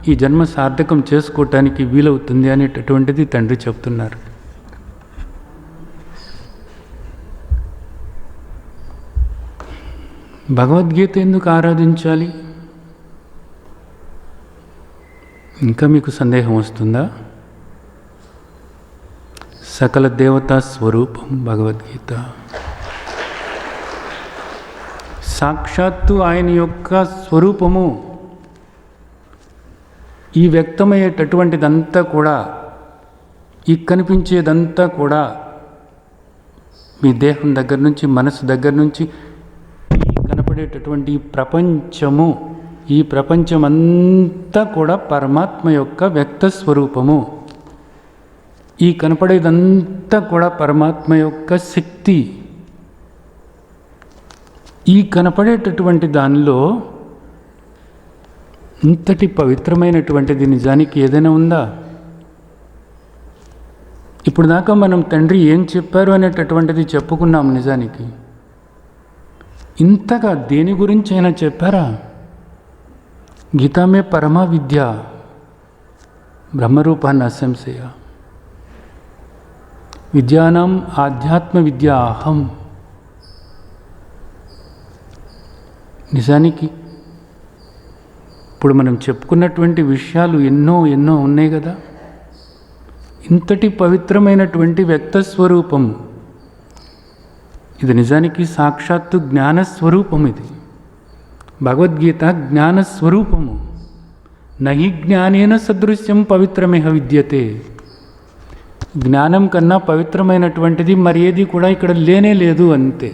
ఈ జన్మ సార్థకం చేసుకోవటానికి వీలవుతుంది అనేటటువంటిది తండ్రి చెప్తున్నారు. భగవద్గీత ఎందుకు ఆరాధించాలి? ఇంకా మీకు సందేహం వస్తుందా? సకల దేవతా స్వరూపం భగవద్గీత. సాక్షాత్తు ఆయన యొక్క స్వరూపము. ఈ వ్యక్తమయ్యేటటువంటిదంతా కూడా, ఈ కనిపించేదంతా కూడా మీ దేహం దగ్గర నుంచి, మనసు దగ్గర నుంచి ఈ కనపడేటటువంటి ఈ ప్రపంచము, ఈ ప్రపంచమంతా కూడా పరమాత్మ యొక్క వ్యక్త స్వరూపము. ఈ కనపడేదంతా కూడా పరమాత్మ యొక్క శక్తి. ఈ కనపడేటటువంటి దానిలో ఇంతటి పవిత్రమైనటువంటిది నిజానికి ఏదైనా ఉందా? ఇప్పుడు దాకా మనం తండ్రి ఏం చెప్పారు అనేటటువంటిది చెప్పుకున్నాం. నిజానికి ఇంతగా దేని గురించి అయినా చెప్పారా? గీతామే పరమా విద్య బ్రహ్మరూపాన్ని అసంశయ విద్యానాం ఆధ్యాత్మ విద్య అహం. నిజానికి ఇప్పుడు మనం చెప్పుకున్నటువంటి విషయాలు ఎన్నో ఎన్నో ఉన్నాయి కదా. ఇంతటి పవిత్రమైనటువంటి వ్యక్తస్వరూపం ఇది నిజానికి సాక్షాత్తు జ్ఞానస్వరూపం. ఇది భగవద్గీత జ్ఞానస్వరూపము. నహి జ్ఞానేన సదృశ్యం పవిత్రమేహ విద్యతే. జ్ఞానం కన్నా పవిత్రమైనటువంటిది మరి ఏది కూడా ఇక్కడ లేనే లేదు. అంతే.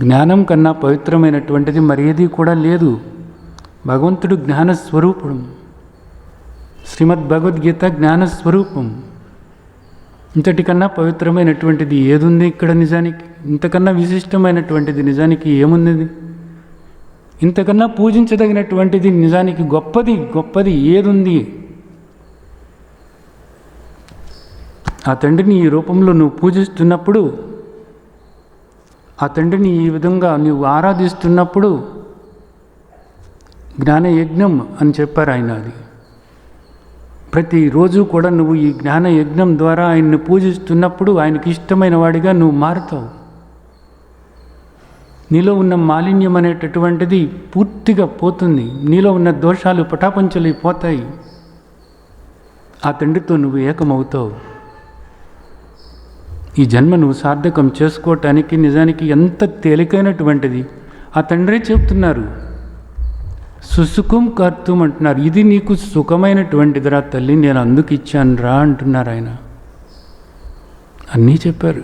జ్ఞానం కన్నా పవిత్రమైనటువంటిది మరి ఏది కూడా లేదు. భగవంతుడు జ్ఞానస్వరూపుడు. శ్రీమద్ భగవద్గీత జ్ఞానస్వరూపం. ఇంతటికన్నా పవిత్రమైనటువంటిది ఏదుంది ఇక్కడ? నిజానికి ఇంతకన్నా విశిష్టమైనటువంటిది నిజానికి ఏముంది? ఇంతకన్నా పూజించదగినటువంటిది నిజానికి గొప్పది ఏదుంది? ఆ తండ్రిని ఈ రూపంలో నువ్వు పూజిస్తున్నప్పుడు, ఆ తండ్రిని ఈ విధంగా నువ్వు ఆరాధిస్తున్నప్పుడు జ్ఞానయజ్ఞం అని చెప్పారు ఆయన. అది ప్రతిరోజు కూడా నువ్వు ఈ జ్ఞానయజ్ఞం ద్వారా ఆయన్ని పూజిస్తున్నప్పుడు ఆయనకి ఇష్టమైన వాడిగా నువ్వు మారుతావు. నీలో ఉన్న మాలిన్యం అనేటటువంటిది పూర్తిగా పోతుంది. నీలో ఉన్న దోషాలు పటాపంచలైపోతాయి. ఆ తండ్రితో నువ్వు ఏకమవుతావు. ఈ జన్మ నువ్వు సార్థకం చేసుకోవటానికి నిజానికి ఎంత తేలికైనటువంటిది ఆ తండ్రే చెప్తున్నారు. సుసుఖం కర్తుం అంటున్నారు. ఇది నీకు సుఖమైనటువంటిదిరా తల్లి, నేను అందుకు ఇచ్చాను రా అంటున్నారు ఆయన. అన్నీ చెప్పారు.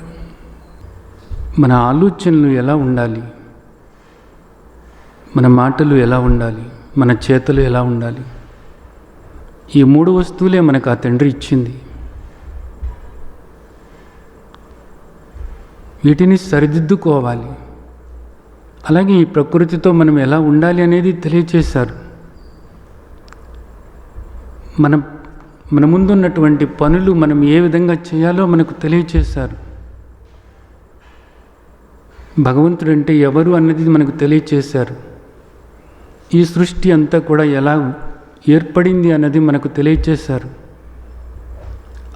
మన ఆలోచనలు ఎలా ఉండాలి, మన మాటలు ఎలా ఉండాలి, మన చేతులు ఎలా ఉండాలి, ఈ 3 వస్తువులే మనకు ఆ తండ్రి ఇచ్చింది. వీటిని సరిదిద్దుకోవాలి. అలాగే ఈ ప్రకృతితో మనం ఎలా ఉండాలి అనేది తెలియచేశారు. మన ముందున్నటువంటి పనులు మనం ఏ విధంగా చేయాలో మనకు తెలియచేశారు. భగవంతుడు అంటే ఎవరు అన్నది మనకు తెలియచేశారు. ఈ సృష్టి అంతా కూడా ఎలా ఏర్పడింది అన్నది మనకు తెలియచేశారు.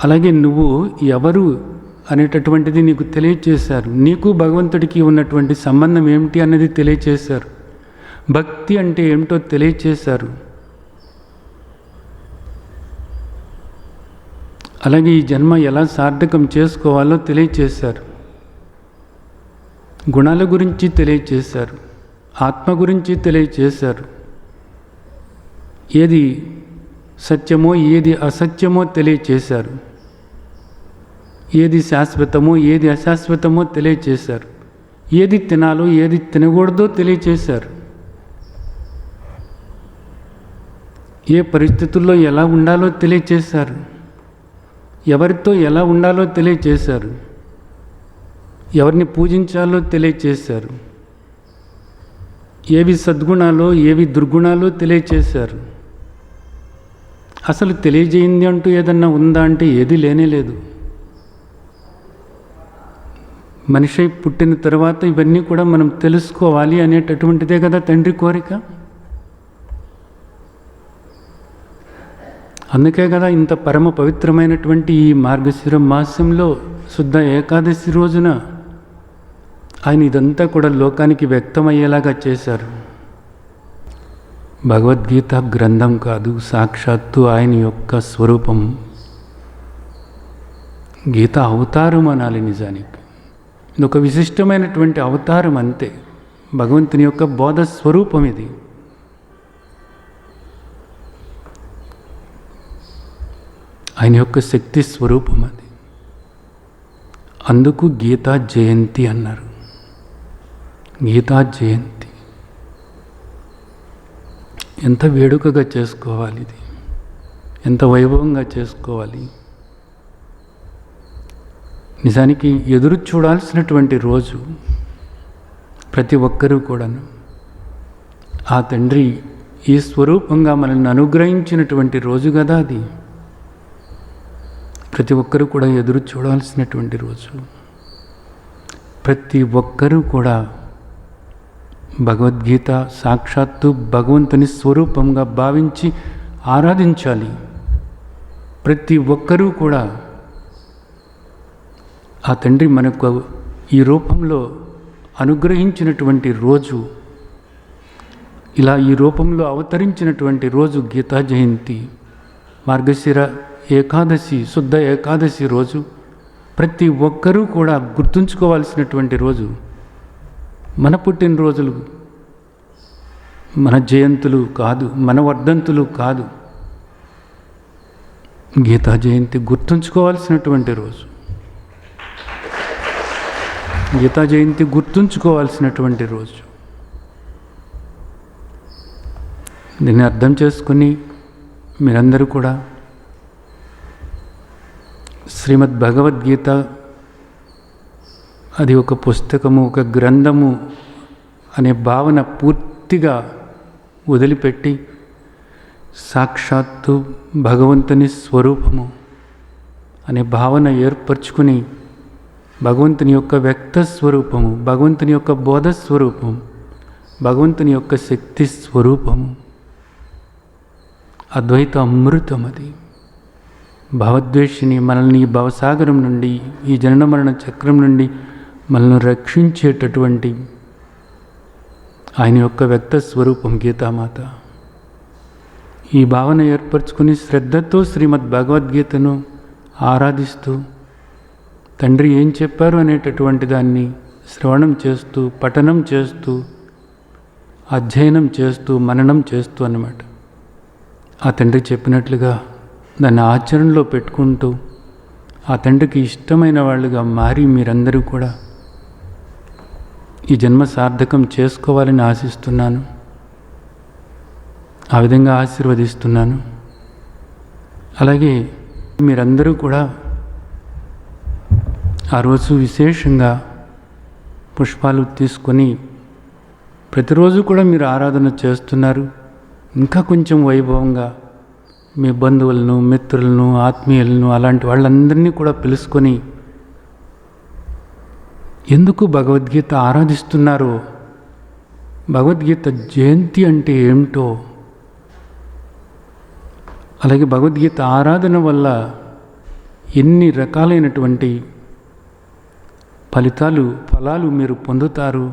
అలాగే నువ్వు ఎవరు అనేటటువంటిది నీకు తెలియచేశారు. నీకు భగవంతుడికి ఉన్నటువంటి సంబంధం ఏమిటి అన్నది తెలియచేశారు. భక్తి అంటే ఏమిటో తెలియచేశారు. అలాగే ఈ జన్మ ఎలా సార్థకం చేసుకోవాలో తెలియచేశారు. గుణాల గురించి తెలియచేశారు. ఆత్మ గురించి తెలియచేశారు. ఏది సత్యమో ఏది అసత్యమో తెలియచేశారు. ఏది శాశ్వతమో ఏది అశాశ్వతమో తెలియచేశారు. ఏది తినాలో ఏది తినకూడదో తెలియచేశారు. ఏ పరిస్థితుల్లో ఎలా ఉండాలో తెలియచేశారు. ఎవరితో ఎలా ఉండాలో తెలియచేశారు. ఎవరిని పూజించాలో తెలియచేశారు. ఏవి సద్గుణాలో ఏవి దుర్గుణాలో తెలియచేశారు. అసలు తెలియజేయింది అంటూ ఏదన్నా ఉందా అంటే ఏది లేనే లేదు. మనిషి పుట్టిన తర్వాత ఇవన్నీ కూడా మనం తెలుసుకోవాలి అనేటటువంటిదే కదా తండ్రి కోరిక. అందుకే కదా ఇంత పరమ పవిత్రమైనటువంటి ఈ మార్గశిర మాసంలో శుద్ధ ఏకాదశి రోజున ఆయన ఇదంతా కూడా లోకానికి వ్యక్తమయ్యేలాగా చేశారు. భగవద్గీత గ్రంథం కాదు, సాక్షాత్తు ఆయన యొక్క స్వరూపం. గీత అవతారం అనాలి. నిజానికి ఇది ఒక విశిష్టమైనటువంటి అవతారం అంతే. భగవంతుని యొక్క బోధ స్వరూపం ఇది. ఆయన యొక్క శక్తి స్వరూపం అది. అందుకు గీతా జయంతి అన్నారు. గీతా జయంతి ఎంత వేడుకగా చేసుకోవాలి, ఇది ఎంత వైభవంగా చేసుకోవాలి. నిజానికి ఎదురు చూడాల్సినటువంటి రోజు. ప్రతి ఒక్కరూ కూడాను ఆ తండ్రి ఈ స్వరూపంగా మనల్ని అనుగ్రహించినటువంటి రోజు కదా అది. ప్రతి ఒక్కరూ కూడా ఎదురు చూడాల్సినటువంటి రోజు. ప్రతి ఒక్కరూ కూడా భగవద్గీత సాక్షాత్తు భగవంతుని స్వరూపంగా భావించి ఆరాధించాలి. ప్రతి ఒక్కరూ కూడా ఆ తండ్రి మనకు ఈ రూపంలో అనుగ్రహించినటువంటి రోజు, ఇలా ఈ రూపంలో అవతరించినటువంటి రోజు గీతా జయంతి. మార్గశిర ఏకాదశి, శుద్ధ ఏకాదశి రోజు ప్రతి ఒక్కరూ కూడా గుర్తుంచుకోవాల్సినటువంటి రోజు. మన పుట్టినరోజులు, మన జయంతులు కాదు, మన వర్ధంతులు కాదు. గీతా జయంతి గుర్తుంచుకోవాల్సినటువంటి రోజు. గీతా జయంతి గుర్తుంచుకోవాల్సినటువంటి రోజు. దీన్ని అర్థం చేసుకుని మీరందరూ కూడా శ్రీమద్ భగవద్గీత అది ఒక పుస్తకము, ఒక గ్రంథము అనే భావన పూర్తిగా వదిలిపెట్టి సాక్షాత్తు భగవంతుని స్వరూపము అనే భావన ఏర్పరచుకుని భగవంతుని యొక్క వ్యక్త స్వరూపము, భగవంతుని యొక్క బోధ స్వరూపము, భగవంతుని యొక్క శక్తి స్వరూపము, అద్వైత అమృతం అది. భవద్వేషిని మనల్ని ఈ భవసాగరం నుండి, ఈ జనన మరణ చక్రం నుండి మనల్ని రక్షించేటటువంటి ఆయన యొక్క వ్యక్త స్వరూపం గీతామాత. ఈ భావన ఏర్పరచుకుని శ్రద్ధతో శ్రీమద్ భగవద్గీతను ఆరాధిస్తూ తండ్రి ఏం చెప్పారు అనేటటువంటి దాన్ని శ్రవణం చేస్తూ, పఠనం చేస్తూ, అధ్యయనం చేస్తూ, మననం చేస్తూ అన్నమాట. ఆ తండ్రి చెప్పినట్లుగా దాన్ని ఆచరణలో పెట్టుకుంటూ ఆ తండ్రికి ఇష్టమైన వాళ్ళుగా మారి మీరందరూ కూడా ఈ జన్మ సార్థకం చేసుకోవాలని ఆశిస్తున్నాను. ఆ విధంగా ఆశీర్వదిస్తున్నాను. అలాగే మీరందరూ కూడా ఆ రోజు విశేషంగా పుష్పాలు తీసుకొని ప్రతిరోజు కూడా మీరు ఆరాధన చేస్తున్నారు. ఇంకా కొంచెం వైభవంగా మీ బంధువులను, మిత్రులను, ఆత్మీయులను అలాంటి వాళ్ళందరినీ కూడా పిలుచుకొని ఎందుకు భగవద్గీత ఆరాధిస్తున్నారో, భగవద్గీత జయంతి అంటే ఏమిటో, అలాగే భగవద్గీత ఆరాధన వల్ల ఎన్ని రకాలైనటువంటి ఫలాలు మీరు పొందుతారు,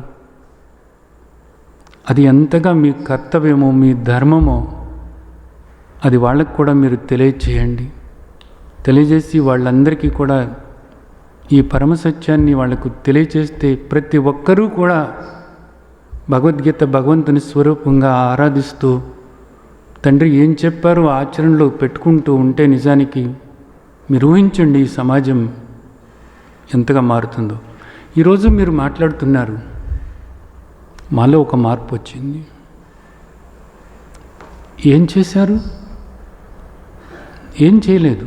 అది ఎంతగా మీ కర్తవ్యమో, మీ ధర్మమో అది వాళ్ళకు కూడా మీరు తెలియచేయండి. తెలియజేసి వాళ్ళందరికీ కూడా ఈ పరమసత్యాన్ని వాళ్లకు తెలియచేస్తే ప్రతి ఒక్కరూ కూడా భగవద్గీత భగవంతుని స్వరూపంగా ఆరాధిస్తూ తండ్రి ఏం చెప్పారో ఆచరణలో పెట్టుకుంటూ ఉంటే నిజానికి మీరు ఊహించండి ఈ సమాజం ఎంతగా మారుతుందో. ఈరోజు మీరు మాట్లాడుతున్నారు, మాలో ఒక మార్పు వచ్చింది. ఏం చేశారు? ఏం చేయలేదు.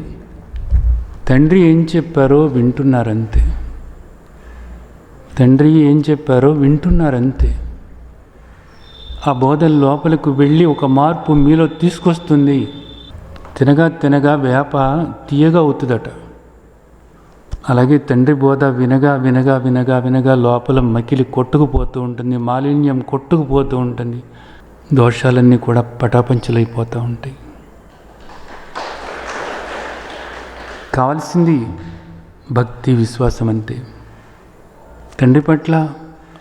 తండ్రి ఏం చెప్పారో వింటున్నారంతే. తండ్రి ఏం చెప్పారో వింటున్నారంతే. ఆ బోధ లోపలకు వెళ్ళి ఒక మార్పు మీలో తీసుకొస్తుంది. తినగా తినగా వేప తీయగా అవుతుందట. అలాగే తండ్రి బోధ వినగా వినగా వినగా వినగా లోపల మకిలి కొట్టుకుపోతూ ఉంటుంది, మాలిన్యం కొట్టుకుపోతూ ఉంటుంది, దోషాలన్నీ కూడా పటాపంచలైపోతూ ఉంటాయి. కావాల్సింది భక్తి, విశ్వాసం అంతే. తండ్రి పట్ల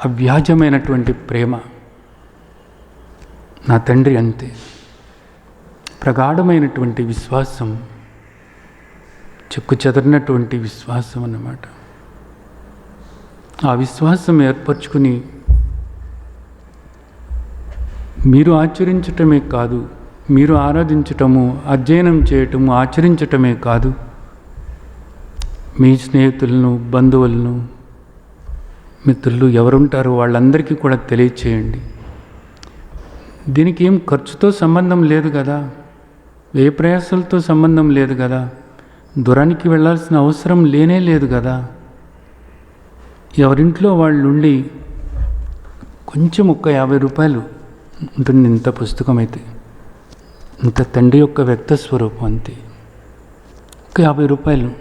అవ్యాజమైనటువంటి ప్రేమ. నా తండ్రి అంతే. ప్రగాఢమైనటువంటి విశ్వాసం, చెక్కు చెదరినటువంటి విశ్వాసం అన్నమాట. ఆ విశ్వాసం ఏర్పరచుకుని మీరు ఆచరించటమే కాదు, మీరు ఆరాధించటము, అధ్యయనం చేయటము, ఆచరించటమే కాదు, మీ స్నేహితులను, బంధువులను, మిత్రులు ఎవరుంటారో వాళ్ళందరికీ కూడా తెలియచేయండి. దీనికి ఏం ఖర్చుతో సంబంధం లేదు కదా, ఏ ప్రయాసాలతో సంబంధం లేదు కదా, దూరానికి వెళ్ళాల్సిన అవసరం లేనే లేదు కదా. ఎవరింట్లో వాళ్ళు ఉండి కొంచెం ఒక 50 రూపాయలు ఉంటుంది, ఇంత పుస్తకం అయితే, ఇంత తండ్రి యొక్క వ్యక్త స్వరూపం అంతే. ఒక 50 రూపాయలు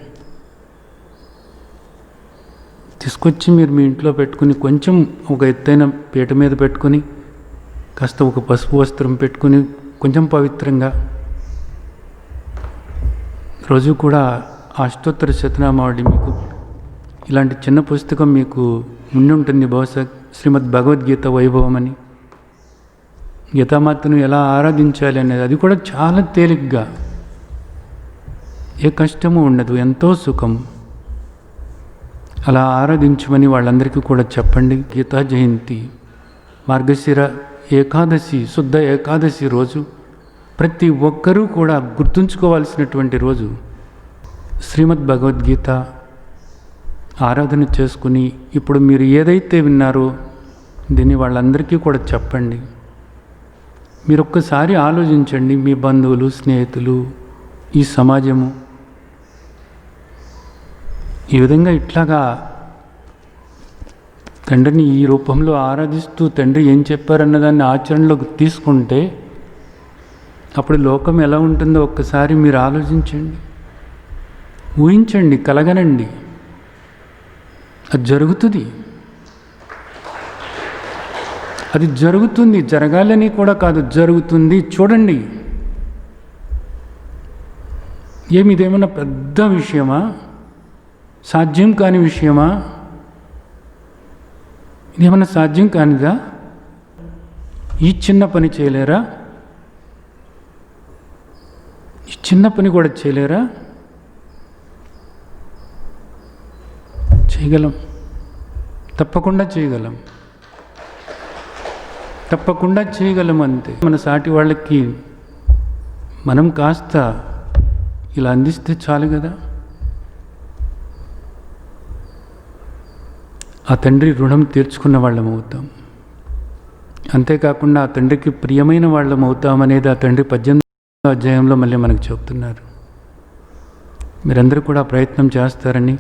తీసుకొచ్చి మీరు మీ ఇంట్లో పెట్టుకుని, కొంచెం ఒక ఎత్తైన పీట మీద పెట్టుకుని, కాస్త ఒక పసుపు వస్త్రం పెట్టుకుని, కొంచెం పవిత్రంగా రోజు కూడా అష్టోత్తర శతనామావళి, మీకు ఇలాంటి చిన్న పుస్తకం మీకు ఉండి ఉంటుంది బహుశా, శ్రీమద్ భగవద్గీత వైభవం అని, గీతామాతను ఎలా ఆరాధించాలి అనేది, అది కూడా చాలా తేలిగ్గా, ఏ కష్టము ఉండదు, ఎంతో సుఖం. అలా ఆరాధించమని వాళ్ళందరికీ కూడా చెప్పండి. గీతా జయంతి, మార్గశిర ఏకాదశి, శుద్ధ ఏకాదశి రోజు ప్రతి ఒక్కరూ కూడా గుర్తుంచుకోవాల్సినటువంటి రోజు. శ్రీమద్ భగవద్గీత ఆరాధన చేసుకుని, ఇప్పుడు మీరు ఏదైతే విన్నారో దీన్ని వాళ్ళందరికీ కూడా చెప్పండి. మీరు ఒక్కసారి ఆలోచించండి, మీ బంధువులు, స్నేహితులు, ఈ సమాజము ఈ విధంగా ఇట్లాగా తండ్రిని ఈ రూపంలో ఆరాధిస్తూ తండ్రి ఏం చెప్పారన్నదాన్ని ఆచరణలోకి తీసుకుంటే అప్పుడు లోకం ఎలా ఉంటుందో ఒక్కసారి మీరు ఆలోచించండి, ఊహించండి, కలగనండి. అది జరుగుతుంది, అది జరుగుతుంది. జరగాలని కూడా కాదు, జరుగుతుంది. చూడండి. ఇదేమన్నా పెద్ద విషయమా? సాధ్యం కాని విషయమా? ఇదేమన్నా సాధ్యం కానిదా? ఈ చిన్న పని చేయలేరా? ఈ చిన్న పని కూడా చేయలేరా? చేయగలం, తప్పకుండా చేయగలం, తప్పకుండా చేయగలం. అంతే. మన సాటి వాళ్ళకి మనం కాస్త ఇలా అందిస్తే చాలు కదా. ఆ తండ్రి రుణం తీర్చుకున్న వాళ్ళం అవుతాం. అంతేకాకుండా ఆ తండ్రికి ప్రియమైన వాళ్ళం అవుతామనేది ఆ తండ్రి 18వ అధ్యాయంలో మళ్ళీ మనకు చెప్తున్నారు. మీరందరూ కూడా ప్రయత్నం చేస్తారని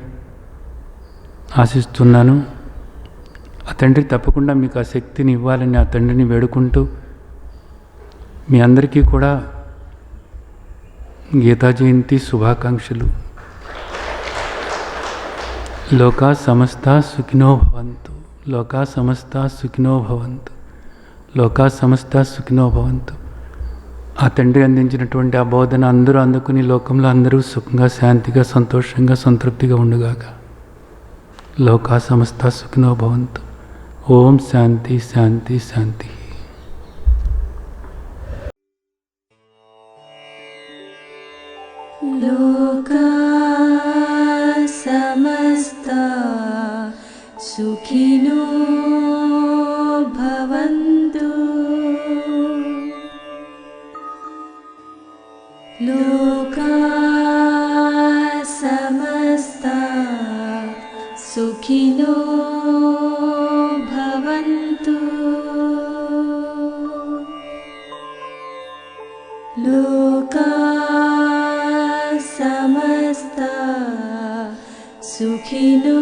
ఆశిస్తున్నాను. ఆ తండ్రి తప్పకుండా మీకు ఆ శక్తిని ఇవ్వాలని ఆ తండ్రిని వేడుకుంటూ, మీ అందరికీ కూడా గీతా జయంతి శుభాకాంక్షలు. లోకా సమస్తా సుఖినో భవంతు, లోకా సమస్తా సుఖినో భవంతు, లోకా సమస్తా సుఖినో భవంతు. ఆ తండ్రి అందించినటువంటి ఆ బోధన అందరూ అందుకుని లోకంలో అందరూ సుఖంగా, శాంతిగా, సంతోషంగా, సంతృప్తిగా ఉండుగాక. లోకా సమస్తా సుఖినో భవంతు. ఓం శాంతి శాంతి శాంతి. లోకా సమస్తా సుఖినో భవంతు. లోకా సమస్తా సుఖినో భవంతు. లోకా సమస్తా సుఖినో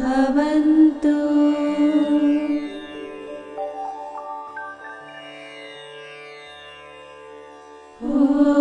భవంతు. ఓ